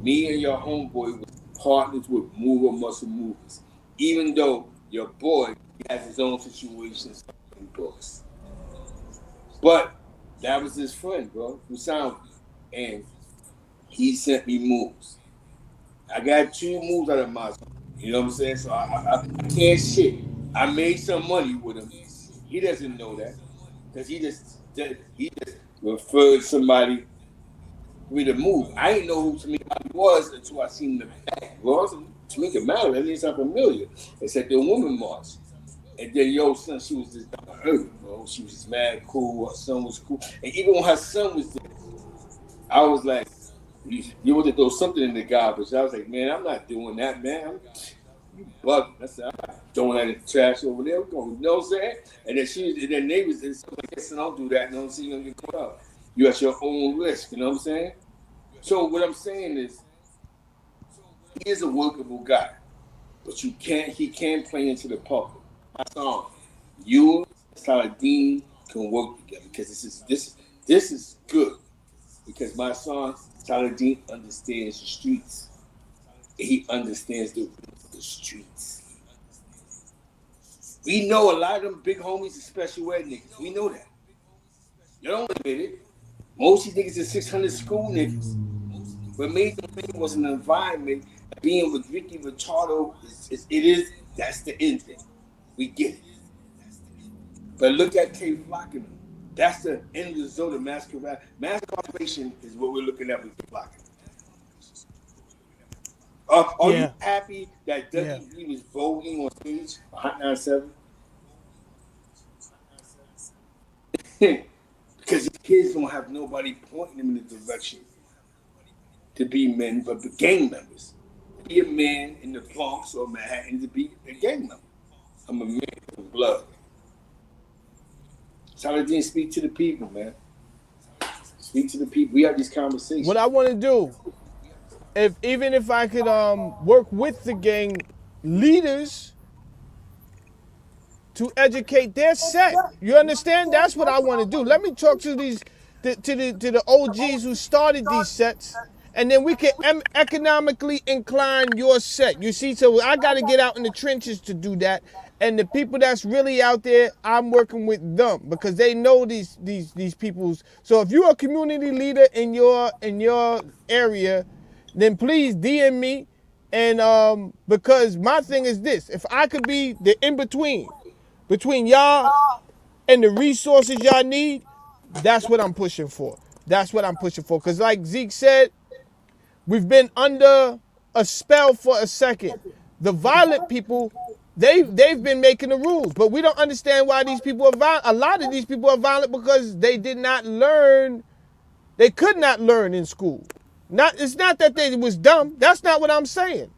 Me and your homeboy was partners with Move or Muscle Movies. Even though your boy has his own situations in books. But that was his friend, bro, who signed me. And he sent me moves. I got 2 moves out of my son. You know what I'm saying? So I can't shit. I made some money with him. He doesn't know that. Because he just referred somebody with a move. I didn't know who Tamika was until I seen the back. Well, Tamika Mallory, at least I'm familiar. It's at the woman march. And then, son, she was just down to earth, bro. She was just mad cool. Her son was cool. And even when her son was there, I was like, you want to throw something in the garbage. I was like, man, I'm not doing that, man. You bugging. I said, I'm not throwing that in the trash over there. We're going, you know what I'm saying? And then neighbors, and so like, listen, don't do that. You know what I'm saying? You're going to get caught up. You at your own risk. You know what I'm saying? So what I'm saying is, he is a workable guy, but he can't play into the public. My song, you and Saladin can work together because this is good because my son Saladin understands the streets. He understands the streets. We know a lot of them big homies are special ed niggas. We know that. You don't admit it. Most of these niggas are 600 school niggas. But Major League was an environment. Being with Ricky Ricardo, that's the end thing. We get it. But look at K Flock and them. That's the end result of mass incarceration is what we're looking at with K Flock. Are you happy that WB was voting on stage for Hot 97? Because the kids don't have nobody pointing them in the direction to be men, but the gang members. Be a man in the Bronx or Manhattan to be a gang member. I'm a man of blood. Saladin, speak to the people, man. Speak to the people. We have these conversations. What I want to do, even if I could work with the gang leaders to educate their set. You understand? That's what I want to do. Let me talk to the OGs who started these sets and then we can economically incline your set. You see, so I got to get out in the trenches to do that. And the people that's really out there, I'm working with them because they know these people's. So if you're a community leader in your area, then please DM me. And because my thing is this: if I could be the in between y'all and the resources y'all need, that's what I'm pushing for. That's what I'm pushing for. Because like Zeke said, we've been under a spell for a second. The violent people, they've been making the rules, but we don't understand why these people are violent. A lot of these people are violent because they did not learn. They could not learn in school. It's not that they was dumb. That's not what I'm saying.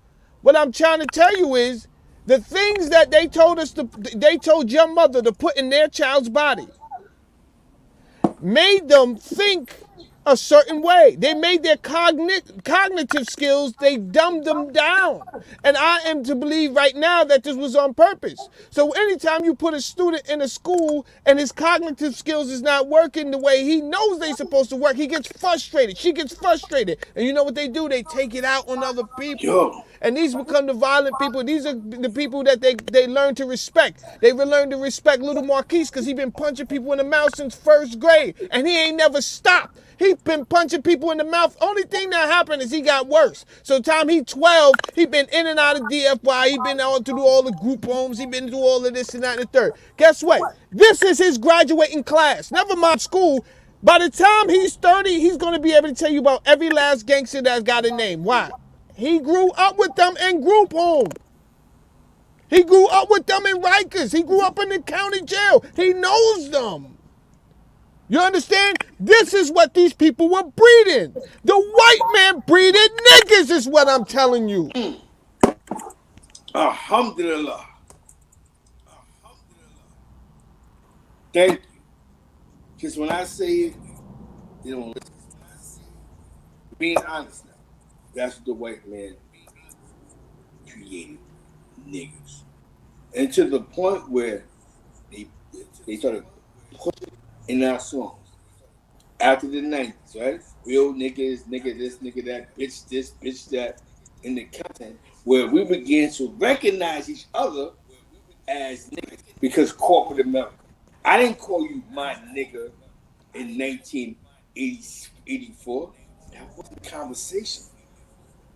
What I'm trying to tell you is the things that they told your mother to put in their child's body made them think a certain way. They made their cognitive skills, they dumbed them down. And I am to believe right now that this was on purpose. So anytime you put a student in a school and his cognitive skills is not working the way he knows they're supposed to work, he gets frustrated. She gets frustrated. And you know what they do? They take it out on other people. Yo. And these become the violent people. These are the people that they learn to respect. They learn to respect little Marquise because he been punching people in the mouth since first grade. And he ain't never stopped. He been punching people in the mouth. Only thing that happened is he got worse. So time he 12, he been in and out of DFY. He been out to do all the group homes. He been through all of this and that and the third. Guess what? This is his graduating class. Never mind school. By the time he's 30, he's going to be able to tell you about every last gangster that's got a name. Why? He grew up with them in group home. He grew up with them in Rikers. He grew up in the county jail. He knows them. You understand? This is what these people were breeding. The white man breeded niggas is what I'm telling you. Alhamdulillah. Thank you. Because when I say it, you don't listen. Being honest now, that's what the white man created, niggas. And to the point where they started putting in our songs. After the 90s, right? Real niggas, nigga this, nigga that, bitch this, bitch that, in the content where we began to recognize each other as niggas because corporate America. I didn't call you my nigga in 1984. That wasn't a conversation.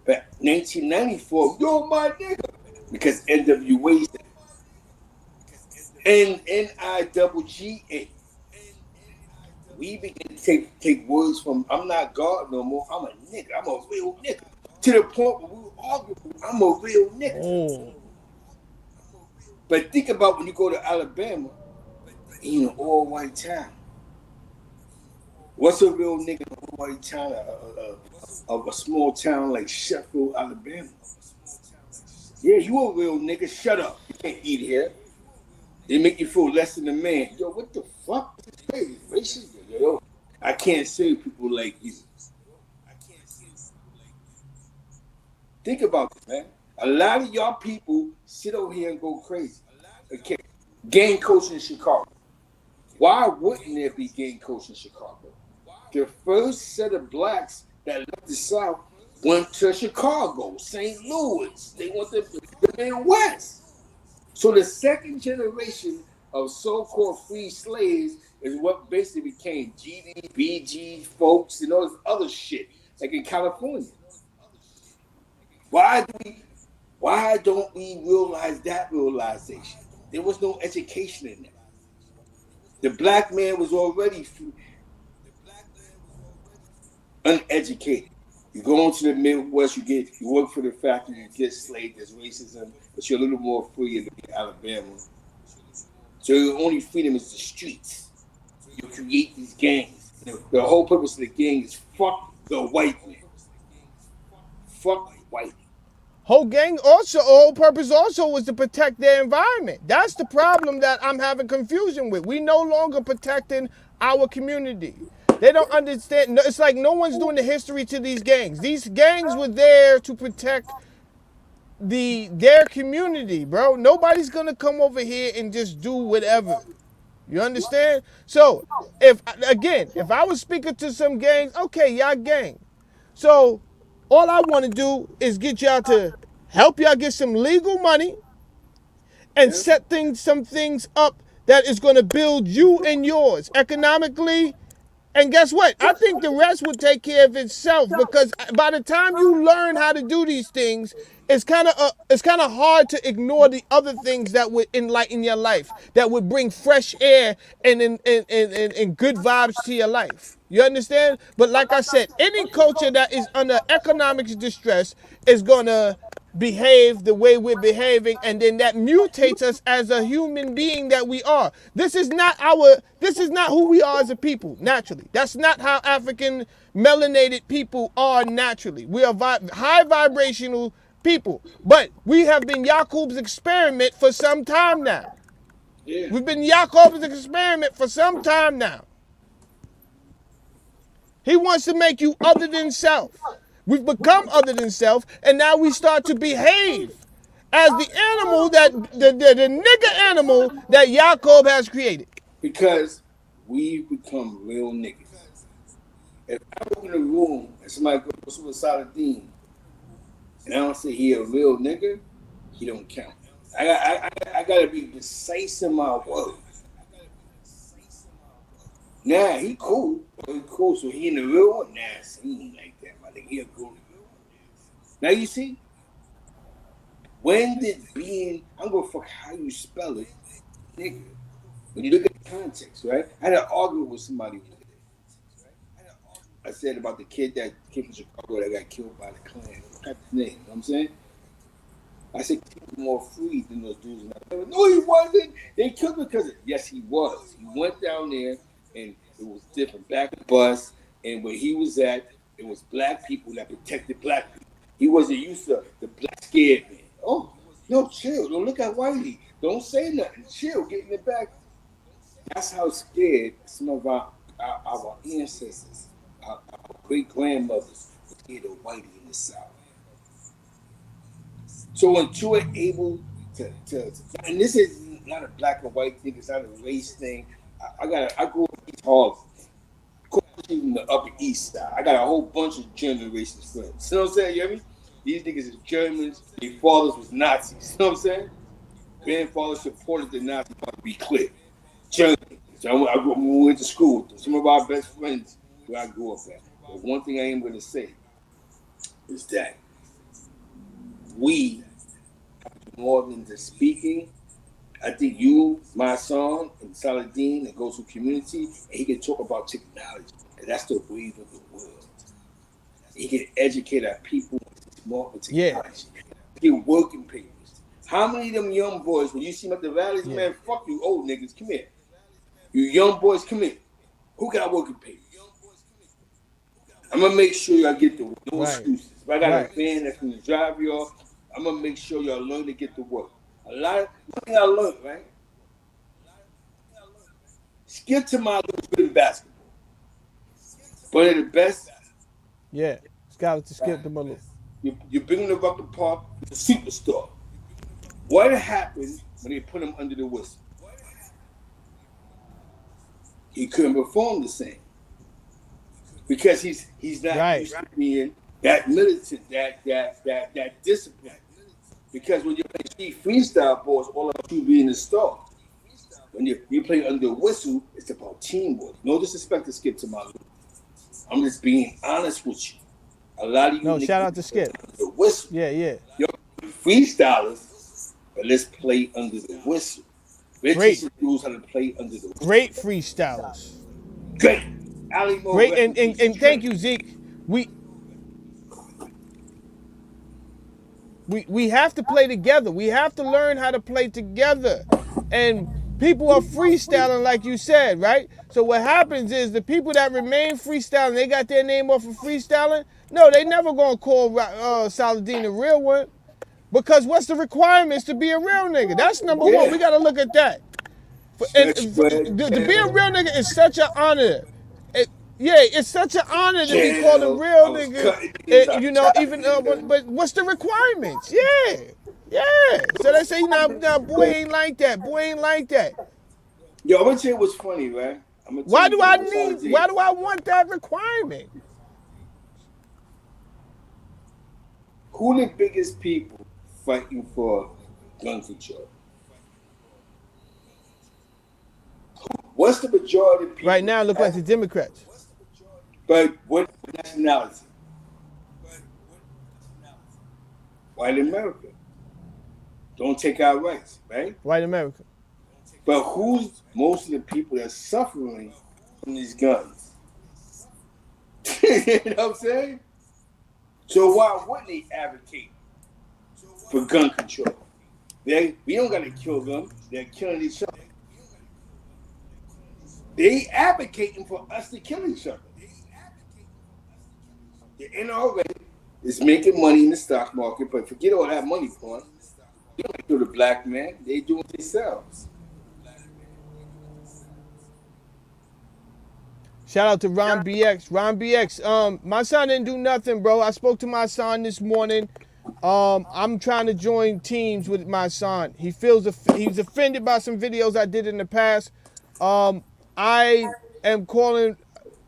But 1994, you're my nigga. Because NWA said and NIGGA. We begin to take words from I'm not God no more. I'm a nigga. I'm a real nigga. To the point where we were arguing, I'm a real nigga. Oh. But think about when you go to Alabama in an all-white town. What's a real nigga in an all-white town of a small town like Sheffield, Alabama? Yeah, you a real nigga. Shut up. You can't eat here. They make you feel less than a man. Yo, what the fuck? This is crazy. Racist. Yo, I can't say people like you. Think about this, man. A lot of y'all people sit over here and go crazy. Okay, gang coach in Chicago. Why wouldn't there be gang coach in Chicago? The first set of blacks that left the South went to Chicago, St. Louis. They went to the Midwest. So the second generation of so-called free slaves is what basically became GD, BG folks and all this other shit, like in California. Why don't we realize that realization? There was no education in that. The black man was already uneducated. You go into the Midwest, you work for the factory, you get slaved, there's racism, but you're a little more free in Alabama. So your only freedom is the streets. You create these gangs. The whole purpose of the gang is fuck the white man. Fuck white. Whole purpose also was to protect their environment. That's the problem that I'm having confusion with. We no longer protecting our community. They don't understand. It's like no one's doing the history to these gangs. These gangs were there to protect their community, bro. Nobody's gonna come over here and just do whatever. You understand? So if I was speaking to some gangs, okay, y'all gang. So All I want to do is get y'all to help y'all get some legal money and set some things up that is going to build you and yours economically. And guess what? I think the rest will take care of itself, because by the time you learn how to do these things, it's kind of hard to ignore the other things that would enlighten your life, that would bring fresh air and good vibes to your life. You understand? But like I said, any culture that is under economic distress is gonna behave the way we're behaving, and then that mutates us as a human being that we are. This is not who we are as a people naturally. That's not how African melanated people are naturally. We are high vibrational people, but we have been Yakub's experiment for some time now. Yeah. We've been Yakub's experiment for some time now. He wants to make you other than self. We've become other than self, and now we start to behave as the animal that the nigger animal that Yakub has created. Because we've become real niggas. If I walk in a room and somebody goes with Saladin, and I don't say he a real nigga, he don't count. I gotta be precise in my words. Nah, he cool. He cool. So he in the real one? Nah, he ain't like that, my nigga. He a cool. Now you see, when did being, I'm gonna fuck how you spell it, nigga. When you look at the context, right? I had an argument with somebody. I said about the kid from Chicago that got killed by the Klan. What's his name? You know what I'm saying? I said he was more free than those dudes. No, he wasn't. They killed him because yes, he was. He went down there and it was different. Back in the bus, and where he was at, it was black people that protected black people. He wasn't used to the black scared man. Oh, no, chill. Don't look at Whitey. Don't say nothing. Chill. Get in the back. That's how scared some of our ancestors, our great grandmothers, were scared of Whitey in the South. So when you are able to, and this is not a black and white thing, it's not a race thing. I grew up in East Harlem, even the Upper East Side. I got a whole bunch of generations friends. You know what I'm saying? You hear me? These niggas is Germans. Their fathers was Nazis. You know what I'm saying? Grandfathers supported the Nazis. To be clear, Germany. So we went to school. Some of our best friends where I grew up at. But one thing I am going to say is that we more than just speaking. I think you, my son, and Saladin, and goes to community, and he can talk about technology. And that's the wave of the world. He can educate our people more with technology. Yeah. Get working papers. How many of them young boys, when you see them at the rallies, man, fuck you old niggas, come here. You young boys, come here. Who got working papers? I'm going to make sure y'all get the no excuses. If I got a van that's going to drive y'all, I'm going to make sure y'all learn to get to work. One thing I learned, right? Skip to my little bit in basketball. One of the best. Yeah, Scott to skip to my little. You bring him up the park, he's a superstar. What happened when they put him under the whistle? He couldn't perform the same. Because he's not used to being that militant, that discipline. Because when you play street freestyle balls, all about you being a star. When you play under a whistle, it's about teamwork. No disrespect to Skip to my little. I'm just being honest with you. A lot of you. No, shout out to Skip. The whistle. Yeah. Yo, freestylers, but let's play under the whistle. Let's teach dudes how to play under the whistle. Great freestylers. Great. Great, and thank you, Zeke. We have to play together. We have to learn how to play together. And people are freestyling, like you said, right? So what happens is the people that remain freestyling, they got their name off of freestyling. No, they never gonna call Saladin a real one. Because what's the requirements to be a real nigga? That's number one. We gotta look at that. To be a real nigga is such an honor. It's such an honor to be called a real nigga. But what's the requirements? Yeah. So they say, nah, boy ain't like that. Boy ain't like that. Yo, I'm gonna tell you what's funny, right? Why do I want that requirement? Who the biggest people fighting for gun control? What's the majority of people? Right now, it looks like the Democrats. But what nationality? White America. Don't take our rights, right? White America. But who's most of the people that's suffering from these guns? You know what I'm saying? So why wouldn't they advocate for gun control? We don't got to kill them. They're killing each other. They advocating for us to kill each other. The NRA is making money in the stock market, but forget all that money for them. They don't do the black man. They do it themselves. Shout out to Ron BX. Ron BX, my son didn't do nothing, bro. I spoke to my son this morning. I'm trying to join teams with my son. He's offended by some videos I did in the past. I am calling.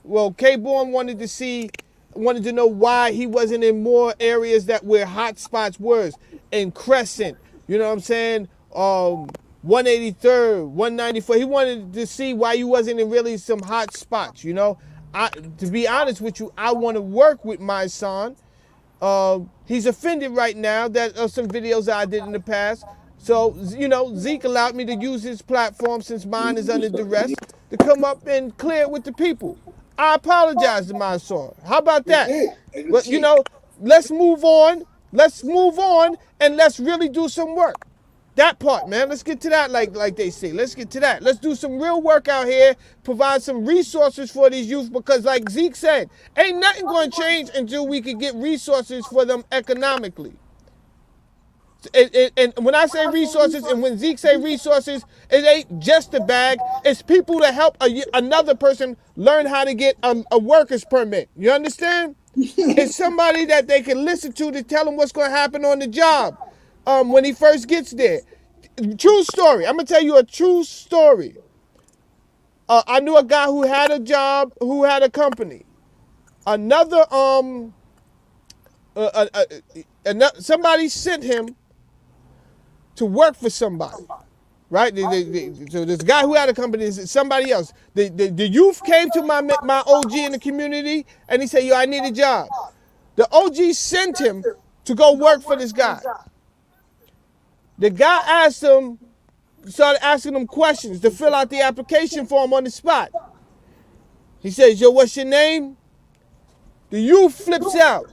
Well, K-Born wanted to know why he wasn't in more areas that where hot spots was in Crescent. You know what I'm saying? 183rd, 194. He wanted to see why you wasn't in really some hot spots. You know, to be honest with you, I want to work with my son. He's offended right now that some videos I did in the past. So, you know, Zeke allowed me to use his platform since mine is under duress to come up and clear it with the people. I apologize to my son. How about that? But, you know, let's move on. Let's move on and let's really do some work. That part, man. Let's get to that like they say. Let's get to that. Let's do some real work out here, provide some resources for these youth because like Zeke said, ain't nothing going to change until we can get resources for them economically. And when I say resources and when Zeke say resources, it ain't just a bag. It's people to help another person learn how to get a worker's permit. You understand? It's somebody that they can listen to tell them what's going to happen on the job when he first gets there. True story. I'm going to tell you a true story. I knew a guy who had a job, who had a company. Another, somebody sent him to work for somebody, right? So this guy who had a company is somebody else. The youth came to my OG in the community and he said, yo, I need a job. The OG sent him to go work for this guy. The guy started asking him questions to fill out the application form on the spot. He says, yo, what's your name? The youth flips out.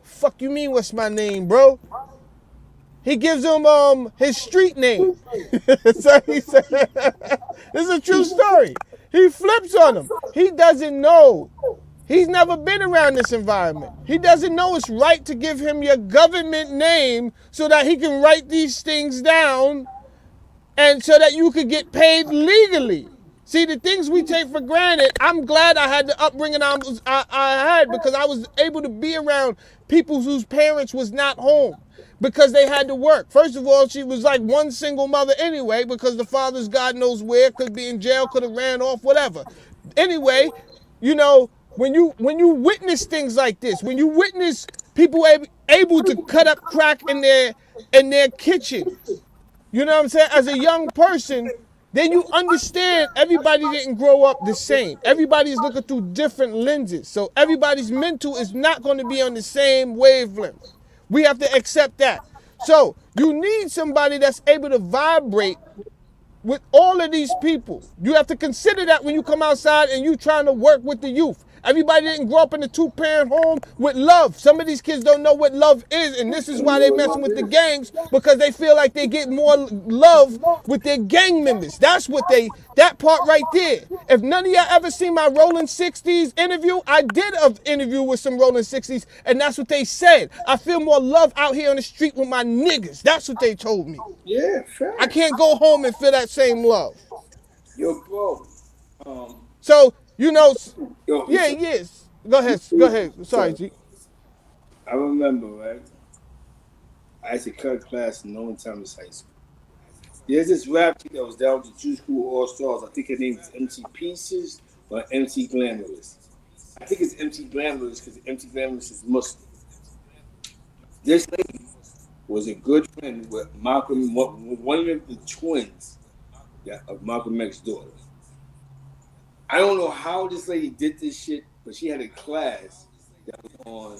Fuck you mean, what's my name, bro? He gives him his street name. So he said, this is a true story. He flips on him. He doesn't know. He's never been around this environment. He doesn't know it's right to give him your government name so that he can write these things down and so that you could get paid legally. See, the things we take for granted, I'm glad I had the upbringing I had because I was able to be around people whose parents was not home because they had to work. First of all, she was like one single mother anyway because the father's God knows where, could be in jail, could have ran off, whatever. Anyway, you know, when you witness things like this, when you witness people able to cut up crack in their kitchen, you know what I'm saying, as a young person, then you understand everybody didn't grow up the same. Everybody's looking through different lenses. So everybody's mental is not going to be on the same wavelength. We have to accept that. So you need somebody that's able to vibrate with all of these people. You have to consider that when you come outside and you trying to work with the youth. Everybody didn't grow up in a two-parent home with love. Some of these kids don't know what love is, and this is why they messing with the gangs, because they feel like they get more love with their gang members. That's what that part right there. If none of y'all ever seen my Rolling 60s interview, I did an interview with some Rolling 60s, and that's what they said. I feel more love out here on the street with my niggas. That's what they told me. Yeah, fair. I can't go home and feel that same love. Yo, bro. So, you know, Yo, yes. Go ahead. Sorry, G. I remember, right? I used to cut class in Nolan Thomas High School. There's this rap kid that was down with the Jew School All Stars. I think her name was MC Pieces or MC Glamorous. I think it's MC Glamorous because MC Glamorous is Muslim. This lady was a good friend with Malcolm, one of the twins of Malcolm X's daughter. I don't know how this lady did this shit, but she had a class that was on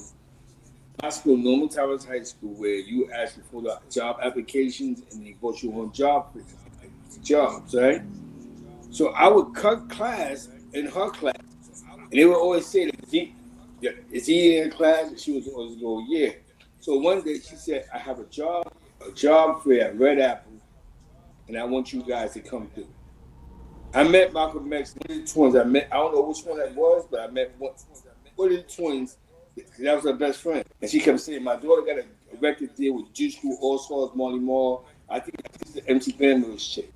high school, Normal Towers High School, where you ask for the job applications and they go you on jobs, right? So I would cut class in her class, and they would always say, "Is he in class?" And she would always go, "Yeah." So one day she said, "I have a job fair at Red Apple, and I want you guys to come through." I met Malcolm X, one of the twins. I don't know which one that was, but I met one of the twins. That was her best friend. And she kept saying, "My daughter got a record deal with Juice Crew, All Stars, Marley Marl. I think it's the MC Family's chick."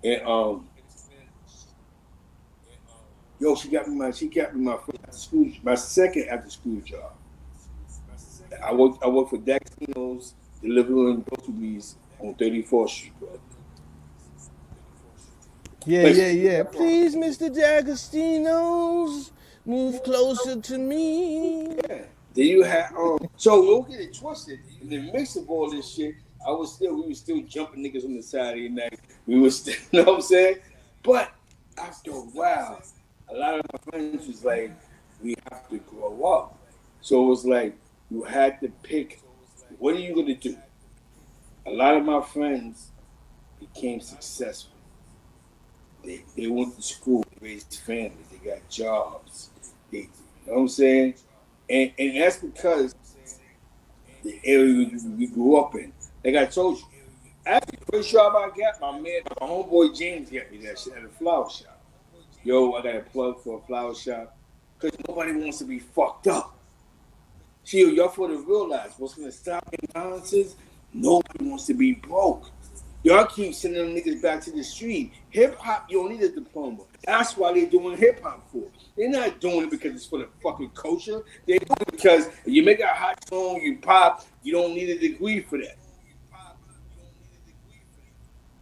And she got me my first school, my second after school job. I worked for Daxino's delivering groceries on 34th Street, bro. Yeah. Please, Mr. D'Agostino's, move closer to me. Yeah. Then you had so don't get it twisted. In the mix of all this shit, we were still jumping niggas on the side of the night. We were still, you know what I'm saying? But after a while, a lot of my friends was like, we have to grow up. So it was like you had to pick, what are you gonna do? A lot of my friends became successful. They went to school, they raised families, they got jobs. You know what I'm saying? And that's because the area we grew up in. Like I told you, after the first job I got, my homeboy James got me that shit at a flower shop. Yo, I got a plug for a flower shop. Because nobody wants to be fucked up. See, y'all for to realize what's going to stop imbalances? Nobody wants to be broke. Y'all keep sending them niggas back to the street. Hip-hop, you don't need a diploma. That's why they're doing hip-hop for. They're not doing it because it's for the fucking culture. They're doing it because if you make a hot song, you pop, you don't need a degree for that.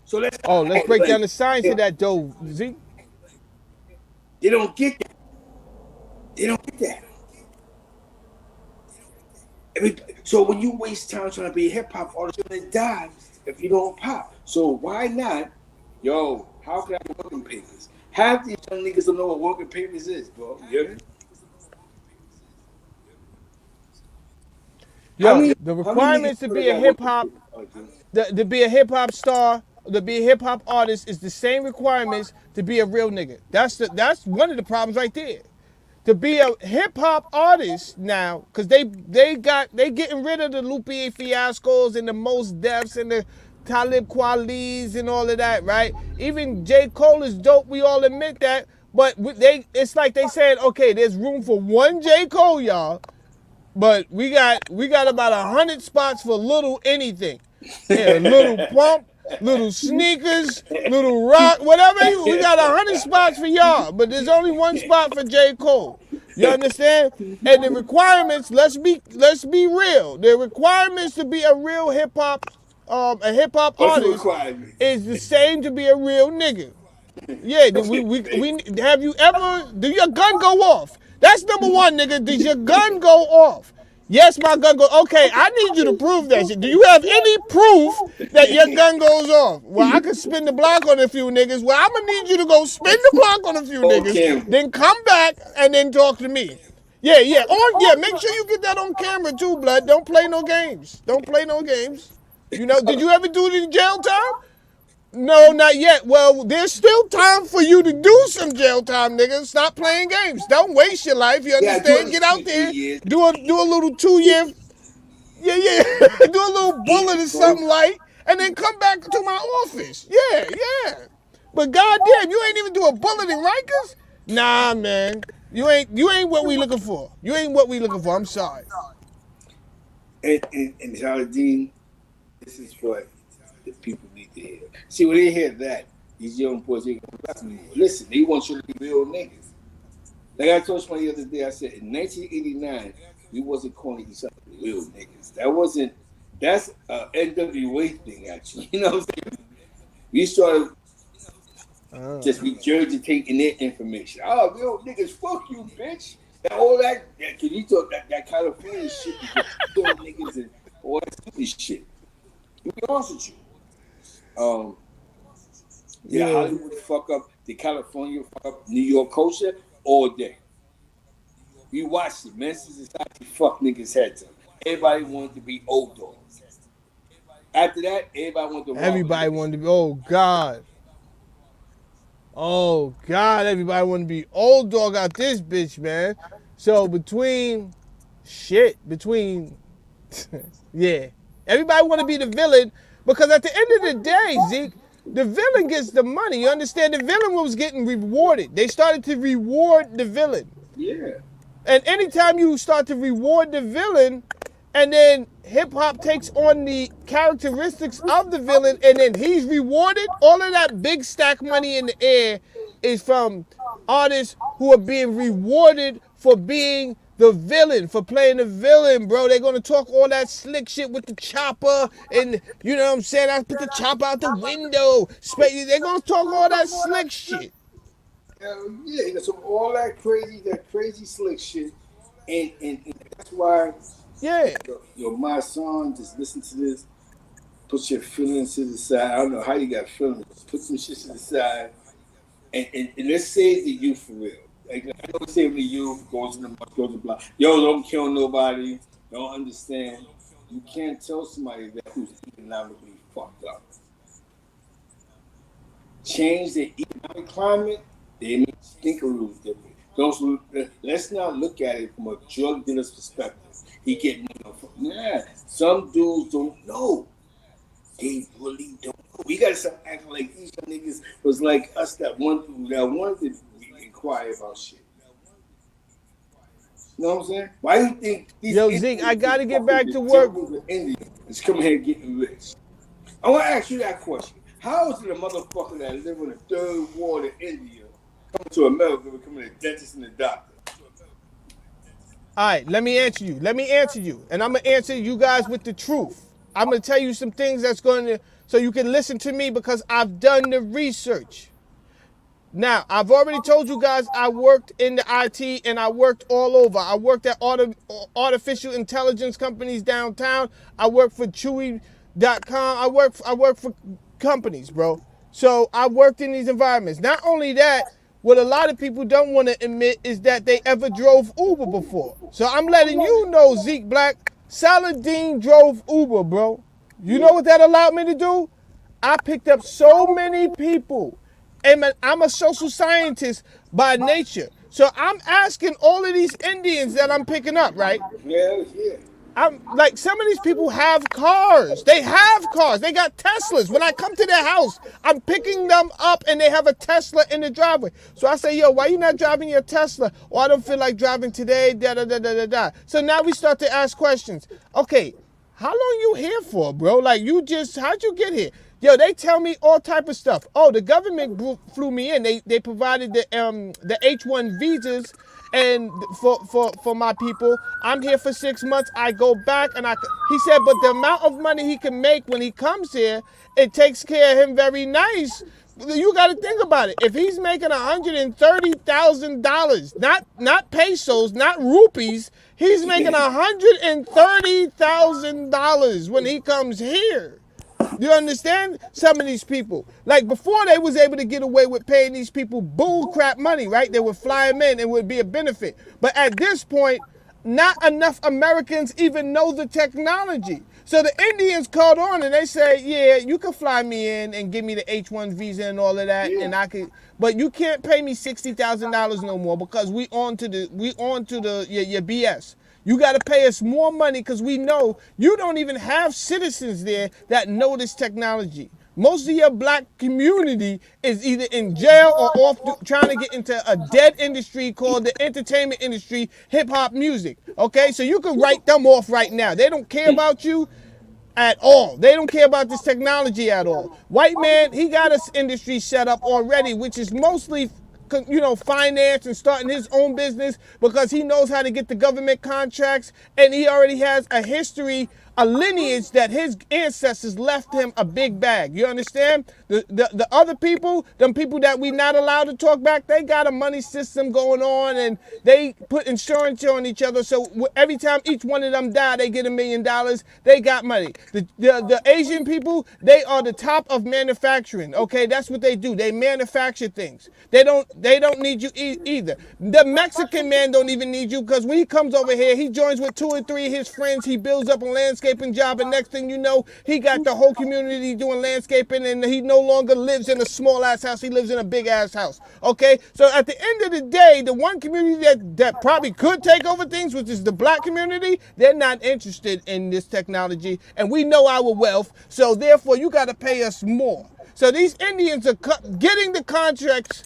So let's break down the science of that, though, Z. They don't get that. They don't get that. So when you waste time trying to be a hip-hop artist, you're going to die if you don't pop. So why not, how can I get working papers? Half these young niggas don't know what working papers is, bro. You hear me? The requirements to be a hip-hop, to be a hip-hop star, to be a hip-hop artist is the same requirements to be a real nigga. That's one of the problems right there. To be a hip hop artist now, because they getting rid of the Lupe Fiascos and the Mos Defs and the Talib Kweli's and all of that, right? Even J. Cole is dope, we all admit that, but it's like they said, okay, there's room for one J. Cole, y'all, but we got about 100 spots for little anything. Yeah, little pump, little sneakers, little rock, whatever. We got 100 spots for y'all, but there's only one spot for J. Cole. You understand? And the requirements, let's be real. The requirements to be a real hip hop artist is the same to be a real nigga. Yeah, we have you ever, do your gun go off? That's number one, nigga. Does your gun go off? Yes, my gun goes. Okay, I need you to prove that shit. Do you have any proof that your gun goes off? Well, I could spin the block on a few niggas. Well, I'm gonna need you to go spin the block on a few niggas, then come back and then talk to me. Yeah. Make sure you get that on camera too, blood. Don't play no games. You know, did you ever do it in jail time? No, not yet. Well, there's still time for you to do some jail time, nigga. Stop playing games. Don't waste your life. You understand? Get out there, do a little 2 year, do a little bullet or something light, and then come back to my office. Yeah. But goddamn, you ain't even do a bullet in Rikers? Nah, man. You ain't what we looking for. You ain't what we looking for. I'm sorry. And Saladin, this is what the people need to hear. See, when they hear that, these young boys ain't gonna listen anymore. Listen, they want you to be real niggas. Like I told somebody the other day, I said in 1989, we wasn't calling each other real niggas. That's a NWA thing, actually. You know what I'm saying? We started just regurgitating their information. Oh, real niggas, fuck you, bitch. And all that, can you talk that kind of funny shit? Real niggas and all that stupid shit. To be honest with you. Did Hollywood fuck up? Did California fuck up New York culture all day? We watched it. Men's society fuck niggas' heads up. Everybody wanted to be old dogs. After that, everybody wanted to. Everybody wanted to be. Oh God. Oh God. Everybody wanted to be old dog out this bitch, man. So between, yeah, everybody want to be the villain because at the end of the day, Zeke, the villain gets the money. You understand? The villain was getting rewarded. They started to reward the villain. Yeah. And anytime you start to reward the villain, and then hip hop takes on the characteristics of the villain, and then he's rewarded, all of that big stack money in the air is from artists who are being rewarded for being the villain, for playing the villain, bro. They're gonna talk all that slick shit with the chopper, and you know what I'm saying? I put the chopper out the window. They're gonna talk all that slick shit. Yeah, so all that crazy slick shit, and that's why. Yeah. Yo, my son, just listen to this. Put your feelings to the side. I don't know how you got feelings. Put some shit to the side, and let's save the youth for real. Like I know saving the youth goes in the mud, goes in the block. Yo, don't kill nobody. Don't understand. You can't tell somebody that who's economically fucked up. Change the economic climate. They may think a little different. Let's not look at it from a drug dealer's perspective. He getting some dudes don't know. They really don't know. We gotta stop acting like these niggas was like us that wanted to inquire about shit. You know what I'm saying? Why do you think these Zeke, I gotta get back to work. Indians coming here getting rich. I want to ask you that question. How is it a motherfucker that live in the third world of India coming to America becoming a dentist and a doctor? All right, let me answer you. And I'm going to answer you guys with the truth. I'm going to tell you some things that's going to, so you can listen to me because I've done the research. Now, I've already told you guys I worked in the IT and I worked all over. I worked at artificial intelligence companies downtown. I worked for Chewy.com. I work for companies, bro. So I worked in these environments. Not only that, what a lot of people don't want to admit is that they ever drove Uber before. So I'm letting you know, Zeke Black, Saladin drove Uber, bro. You know what that allowed me to do? I picked up so many people. And I'm a social scientist by nature. So I'm asking all of these Indians that I'm picking up, right? Yeah. I'm like, some of these people have cars. They have cars. They got Teslas. When I come to their house, I'm picking them up and they have a Tesla in the driveway. So I say, yo, why you not driving your Tesla? Oh, I don't feel like driving today, da-da-da-da-da-da. So now we start to ask questions. Okay, how long you here for, bro? Like, how'd you get here? Yo, they tell me all type of stuff. Oh, the government flew me in. They provided the H-1 visas. And for my people, I'm here for 6 months. I go back and he said, but the amount of money he can make when he comes here, it takes care of him very nice. You got to think about it. If he's making $130,000, not pesos, not rupees, he's making $130,000 when he comes here. You understand? Some of these people, like before they was able to get away with paying these people bull crap money, right? They would fly them in and would be a benefit. But at this point, not enough Americans even know the technology. So the Indians called on and they say, yeah, you can fly me in and give me the H-1 visa and all of that. Yeah. And I could, but you can't pay me $60,000 no more because we on to your BS. You got to pay us more money because we know you don't even have citizens there that know this technology. Most of your black community is either in jail or off trying to get into a dead industry called the entertainment industry, hip hop music. Okay, so you can write them off right now. They don't care about you at all. They don't care about this technology at all. White man, he got his industry set up already, which is mostly finance and starting his own business because he knows how to get the government contracts and he already has a history a lineage that his ancestors left him a big bag. You understand? The other people, them people that we not allowed to talk back, they got a money system going on, and they put insurance on each other. So every time each one of them die, they get $1 million. They got money. The Asian people, they are the top of manufacturing. Okay, that's what they do. They manufacture things. They don't need you either. The Mexican man don't even need you, because when he comes over here, he joins with 2 or 3 of his friends. He builds up a landscaping job, and next thing you know, he got the whole community doing landscaping, and he no longer lives in a small ass house. He lives in a big ass house. Okay, so at the end of the day, the one community that probably could take over things, which is the black community, they're not interested in this technology, and we know our wealth, so therefore you got to pay us more. So these Indians are getting the contracts,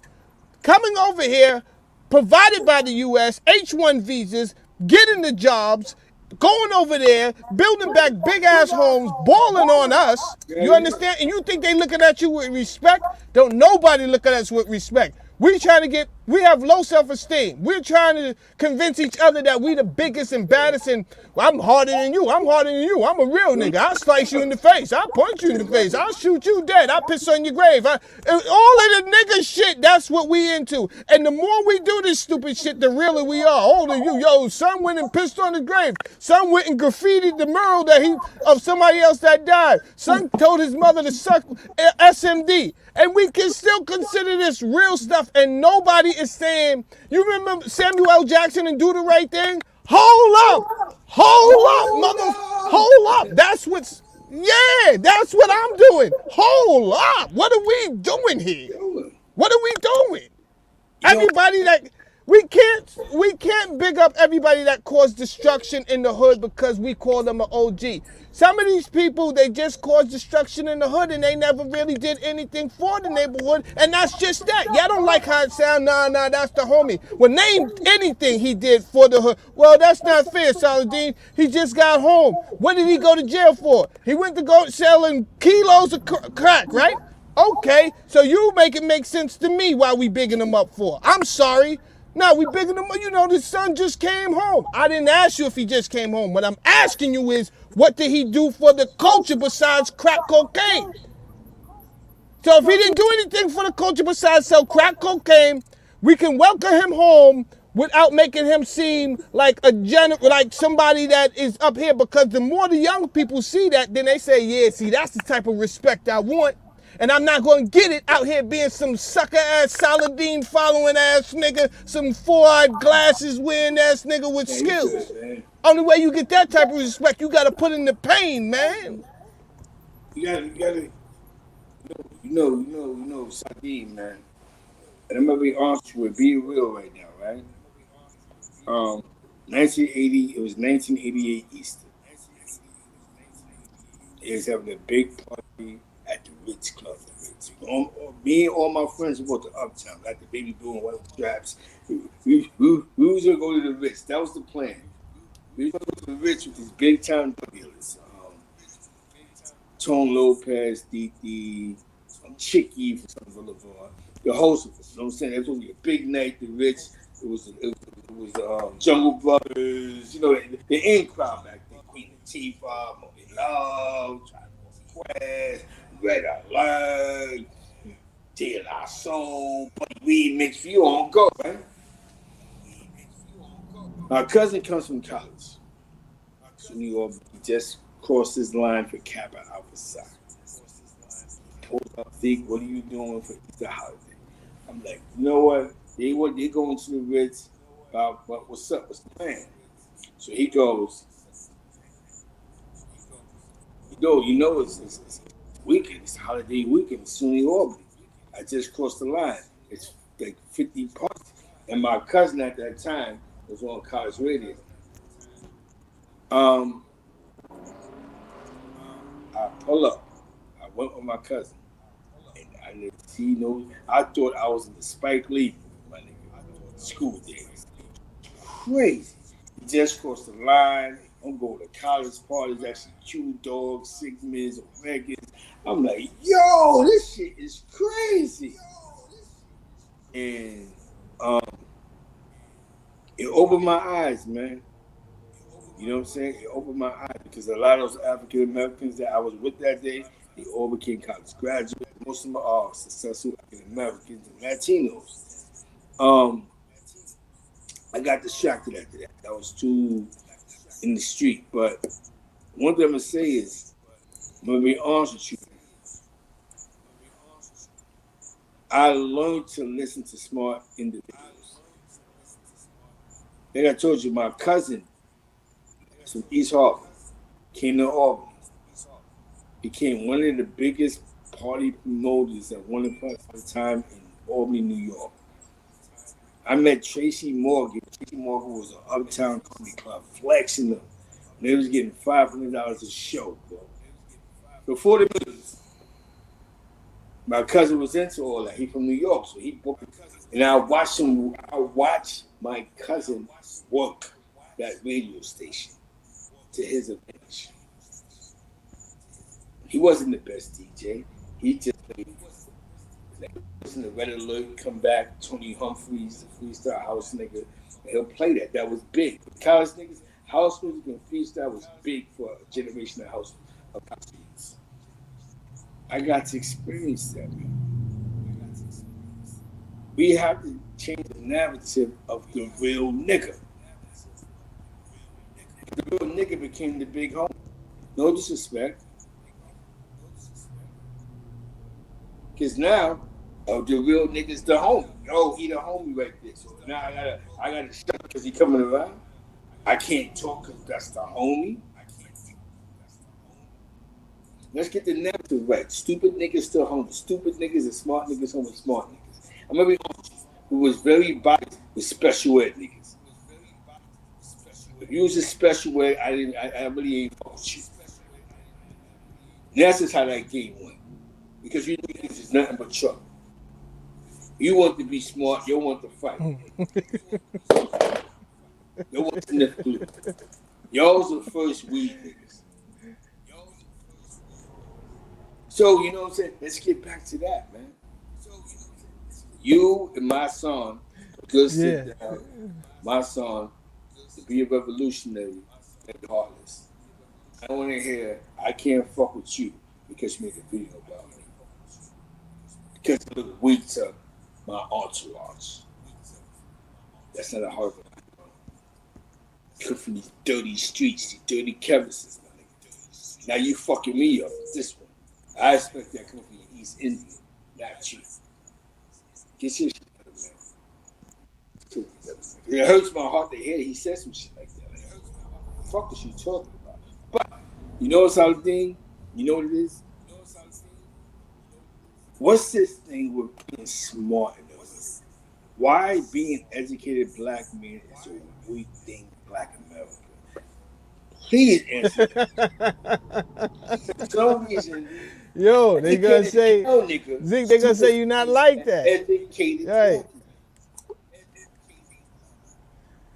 coming over here, provided by the U.S., H-1 visas, getting the jobs, going over there, building back big-ass homes, balling on us. You understand? And you think they looking at you with respect? Don't nobody look at us with respect. We have low self-esteem. We're trying to convince each other that we the biggest and baddest, and well, I'm harder than you. I'm harder than you. I'm a real nigga. I'll slice you in the face. I'll punch you in the face. I'll shoot you dead. I'll piss on your grave. All of the nigga shit, that's what we into. And the more we do this stupid shit, the realer we are. Older you. Yo, son went and pissed on his grave. Son went and graffitied the mural of somebody else that died. Son told his mother to suck SMD. And we can still consider this real stuff, and nobody is saying, you remember Samuel L. Jackson and Do the Right Thing? Hold up, hold up. That's what I'm doing. Hold up. What are we doing here? What are we doing? Everybody that we can't big up everybody that caused destruction in the hood because we call them an OG. Some of these people, they just caused destruction in the hood and they never really did anything for the neighborhood, and that's just that. Y'all don't like how it sound. Nah, that's the homie. Well, name anything he did for the hood. Well, that's not fair, Saladin. He just got home. What did he go to jail for? He went to go selling kilos of crack, right? Okay, so you make it make sense to me why we bigging him up for. I'm sorry. No, we bigging him up. You know, the son just came home. I didn't ask you if he just came home. What I'm asking you is, what did he do for the culture besides crack cocaine? So if he didn't do anything for the culture besides sell crack cocaine, we can welcome him home without making him seem like like somebody that is up here, because the more the young people see that, then they say, yeah, see, that's the type of respect I want. And I'm not going to get it out here being some sucker-ass Saladin following ass nigga, some 4-eyed glasses wearing ass nigga with skills. Only way you get that type of respect, you got to put in the pain, man. You gotta, Saladin, man. And I'm gonna be honest with you, be real right now, right? 1980, it was 1988 Easter. He was having a big party at the Ritz Club. Me and all my friends went to Uptown, got the baby blue and white straps. We was gonna go to the Ritz. That was the plan. We was gonna go to the Ritz with these big time drug dealers. Tone Lopez, DD, Chicky from Sun Boulevard. The host of it, you know what I'm saying? It was gonna be a big night, the Ritz. It was Jungle Brothers, you know, the in crowd back then. Queen Latifah, Moby Love, Quest, Red Alert, De La Soul, Weed Mix. For you on go, right? My cousin comes from college. So New York, he just crossed his line for Kappa Alpha Psi. Pulls up, think, what are you doing for Easter holiday? I'm like, you know what? They going to the Ritz. But what's up? What's the plan? So he goes, you know it's weekend. It's a holiday weekend. It's SUNY Albany. I just crossed the line. It's like 50 parties. And my cousin at that time was on college radio. I pull up. I went with my cousin. And I didn't see I thought I was in the Spike Lee, my nigga. School days. Crazy. He just crossed the line. I'm going to college parties, actually Q Dogs, Sigmas, Omegas. I'm like, yo, this shit is crazy. And it opened my eyes, man. You know what I'm saying? It opened my eyes because a lot of those African Americans that I was with that day, they all became college graduates. Most of them are successful African Americans and Latinos. Um, I got distracted after that. I was too in the street. But one thing I'm gonna say is, I'm gonna be honest with you. I learned to listen to smart individuals. Like I told you, my cousin from East Harvard came to Albany, became one of the biggest party promoters at one upon a time in Albany, New York. I met Tracy Morgan. Tracy Morgan was an uptown comedy club, flexing them. And they was getting $500 a show, bro. Before the movies. My cousin was into all that. He from New York, so he booked it. And I watched him. I watched my cousin work that radio station to his advantage. He wasn't the best DJ. He just played. Listen to Red Alert, come back, Tony Humphries, the freestyle house nigga. And he'll play that. That was big. College niggas, house music and freestyle was big for a generation of house music. I got to experience that, man. We have to change the narrative of the real nigga. The real nigga became the big homie. No disrespect. Because now, the real nigga's the homie. Oh, he the homie right there. So now I gotta shut up because he coming around. I can't talk because that's the homie. Let's get the narrative right. Stupid niggas still home. Stupid niggas and smart niggas home with smart niggas. I'm gonna be honest, who was very biased with special ed niggas. If you was a special ed, I really ain't fuck with you. And that's just how that game went. Because you niggas is nothing but trouble. You want to be smart, you want to fight. You want to sniff glue. Y'all's the first weed niggas. So, you know what I'm saying? Let's get back to that, man. You and my son, good sit down. My son, to be a revolutionary and heartless. I want to hear, I can't fuck with you because you made a video about me. Because you look weak to my entourage. That's not a hard one. Come from these dirty streets, these dirty crevices, my nigga. Now you fucking me up. This one. I expect that coming from the East Indian, not you. Get your shit out of man. It hurts my heart to hear he said some shit like that. Like, what the fuck is you talking about? But, you know what, Saladin? You know what it is? What's this thing with being smart in this? Why being educated black men is a weak thing in black America? Please answer that. For some reason, yo, they gonna say, Zeke, they gonna say you're not like that. Educated. Right.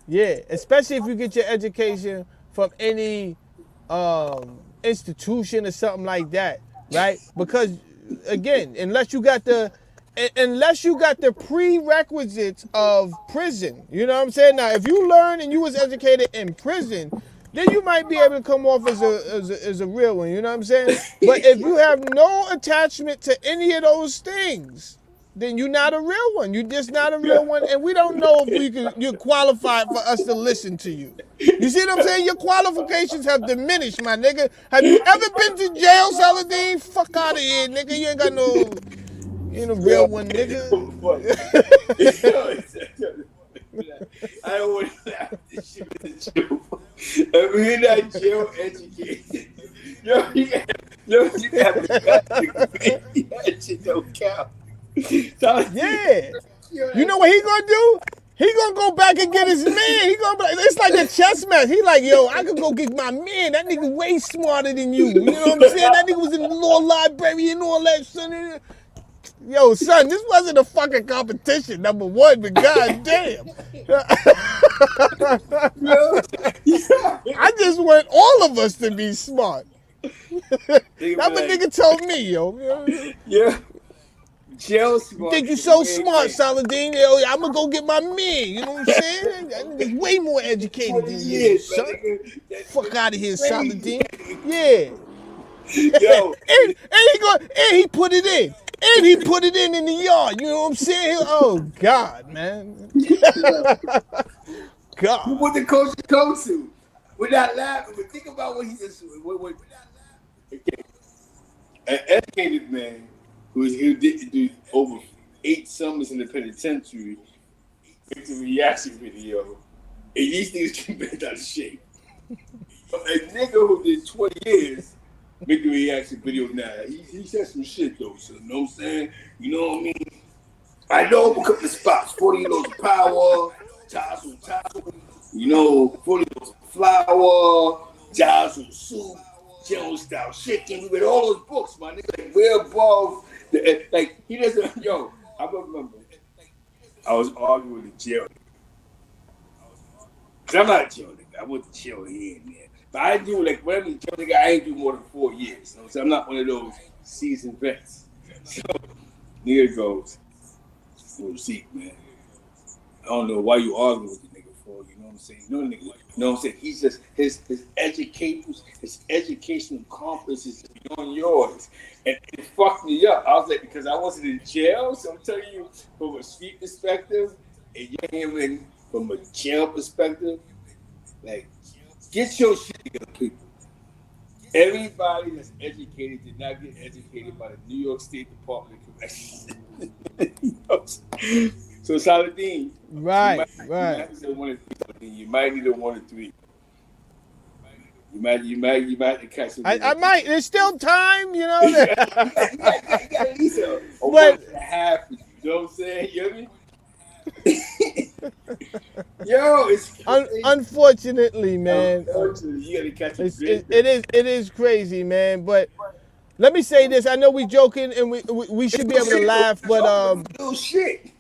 Yeah, especially if you get your education from any institution or something like that, right? Because again, unless you got the prerequisites of prison, you know what I'm saying? Now, if you learn and you was educated in prison, then you might be able to come off as a real one, you know what I'm saying? But if you have no attachment to any of those things, then you're not a real one. You're just not a real one, and we don't know if you're qualified for us to listen to you. You see what I'm saying? Your qualifications have diminished, my nigga. Have you ever been to jail, Saladin? Fuck out of here, nigga. You ain't got no, you ain't a real one, nigga. I don't want to laugh at this shit with the truth. If you're not jail educated, you have that shit don't count. Yeah. You know what he gonna do? He gonna go back and get his man. He gonna be like, it's like a chess match. He like, yo, I could go get my man. That nigga way smarter than you. You know what I'm saying? That nigga was in the law library and all that shit. Yo, son, this wasn't a fucking competition, number one, but goddamn. I just want all of us to be smart. That's what nigga told me, yo. Yeah. Jail You smart. think you is so way smart, better. Saladin? Yo, I'm gonna go get my man. You know what I'm saying? That nigga's way more educated 20 than you, years, my son. nigga. That Fuck out of here, crazy. Saladin. Yeah. Yo, And he put it in. And he put it in the yard. You know what I'm saying? Oh God, man. who God. put the coach to coach to? We're not laughing, but think about what he just. Okay. An educated man who did do over 8 summers in the penitentiary makes a reaction video, and these niggas get bent out of shape. A nigga who did 20 years make a reaction video now. He said some shit though, so you know what I'm saying? You know what I mean? I know a couple of spots, 40 kilos of power, tassel, you know, 40 kilos of flour, tassel soup, General Style chicken. We read all those books, my nigga. Like, we're above the, like, he doesn't, yo, I remember I was arguing with the jail. Cause I'm not a jail nigga. I went to jail here and there. But I do, like, when I'm in jail nigga, I ain't do more than 4 years. You know? So I'm not one of those seasoned vets. So, nigga goes, full seat, man. I don't know why you arguing with the nigga for, you know what I'm saying? No nigga, you know what I'm saying? He's just, his educational compass is beyond yours. And it fucked me up. I was like, because I wasn't in jail, so I'm telling you from a street perspective, and you're hearing from a jail perspective, like, get your shit together, people. Everybody that's educated did not get educated by the New York State Department of Corrections. So Saladin, Right. You might need a 1 and 3. You might need a 1 and 3. You might catch some. I might. There's still time, you know. you got at least a But- 1 and a half. You know what I'm saying? You hear me? Yo, it's crazy. Unfortunately, man. Unfortunately, you gotta catch It is crazy, man. But let me say this: I know we joking and we should be able to laugh, but real shit.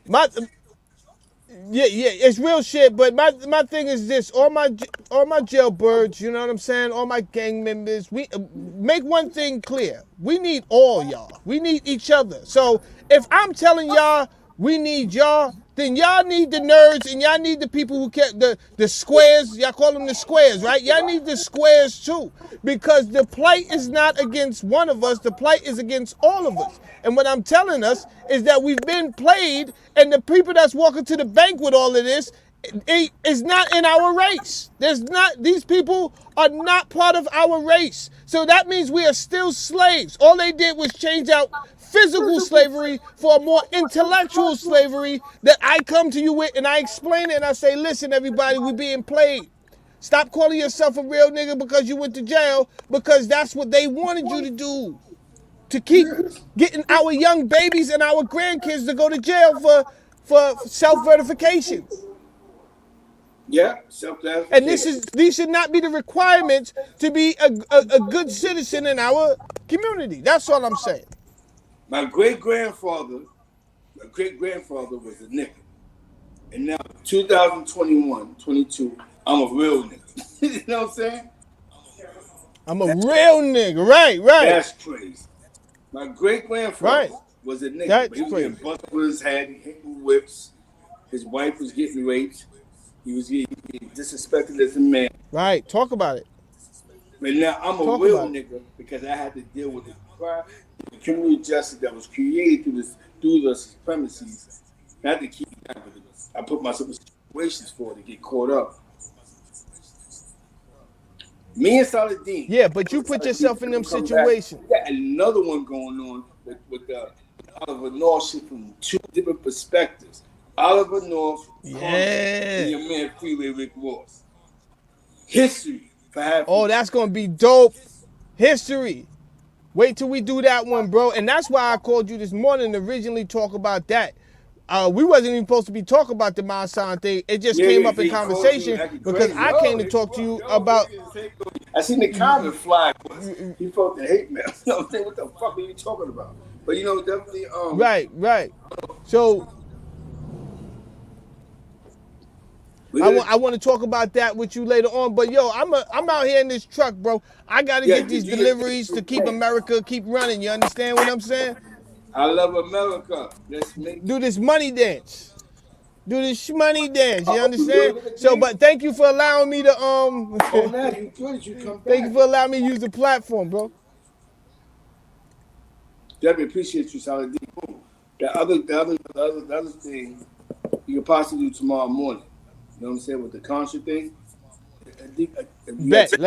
yeah, it's real shit. But my thing is this: all my jailbirds, you know what I'm saying? All my gang members, we make one thing clear: we need all y'all. We need each other. So if I'm telling y'all we need y'all, then y'all need the nerds and y'all need the people who kept the squares. Y'all call them the squares, right? Y'all need the squares too, because the plight is not against one of us. The plight is against all of us. And what I'm telling us is that we've been played, and the people that's walking to the bank with all of this is not in our race. These people are not part of our race. So that means we are still slaves. All they did was change out physical slavery for a more intellectual slavery that I come to you with and I explain it and I say, listen, everybody, we being played. Stop calling yourself a real nigga because you went to jail, because that's what they wanted you to do. To keep getting our young babies and our grandkids to go to jail for self-verification. Yeah, self-verification. And these should not be the requirements to be a good citizen in our community. That's all I'm saying. My great-grandfather was a nigga. And now, 2021, 22, I'm a real nigga. You know what I'm saying? I'm a real nigga. Right. That's crazy. My great-grandfather was a nigga. That's but he was crazy. getting busted with his head, hitting whips. His wife was getting raped. He was getting disrespected as a man. Right. Talk about it. But now I'm a real nigga because I had to deal with the crime, the criminal justice that was created through the supremacies. I had to keep it down because I put myself in situations for it to get caught up. Me and Saladin. Yeah, but you put yourself in them situations. We got another one going on with Oliver North shit from 2 different perspectives. Oliver North, and your man Freeway Rick Ross. History for half. Oh, that's gonna be dope. History. Wait till we do that one, bro. And that's why I called you this morning to originally talk about that. We wasn't even supposed to be talking about the Mysonneygeneral thing. It just came up in conversation because I came to talk to you about. I seen the comment fly. He felt the hate mail. You know what I'm saying? What the fuck are you talking about? But you know, definitely. Right. So I want to talk about that with you later on. But yo, I'm out here in this truck, bro. I gotta get these deliveries to keep America keep running. You understand what I'm saying? I love America. Let's make Do this money dance. Do this money dance. You You understand? look at So, me. but thank you for allowing me to Oh, now you good. You come thank you back. for allowing me to use the platform, bro. Definitely appreciate you, Saladin. The other thing you could possibly do tomorrow morning. You know what I'm saying with the concert thing. Bet.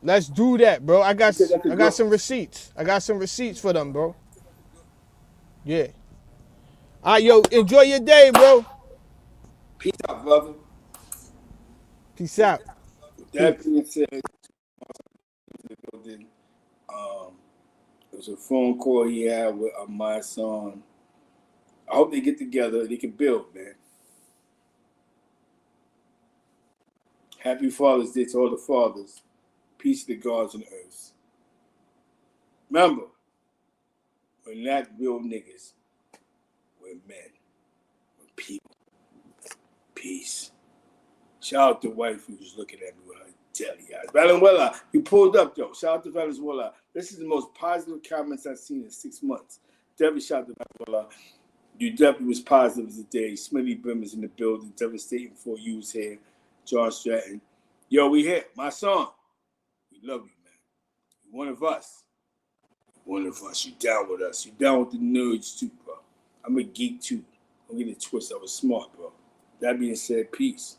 Let's do that, bro. I got That could I got go. some receipts. I got some receipts for them, bro. Yeah. All right, yo, enjoy your day, bro. Peace out, brother. Peace out. With that Peace. being said, building, um, it was a phone call he had with my son. I hope they get together. They can build, man. Happy Father's Day to all the fathers. Peace to the gods on earth. Remember, we're not real niggas. We're men. We're people. Peace. Shout out to wife who's looking at me with her jelly eyes. Valenzuela, you pulled up, though. Shout out to Valenzuela. This is the most positive comments I've seen in 6 months. Definitely shout out to Valenzuela. You definitely was positive today. Smitty Brim is in the building. Devastating for you was here. John Stratton. Yo, we here. My son. We love you, man. You're one of us. One of us. You down with us. You down with the nerds, too, bro. I'm a geek, too. Don't get it twisted. I was smart, bro. That being said, peace.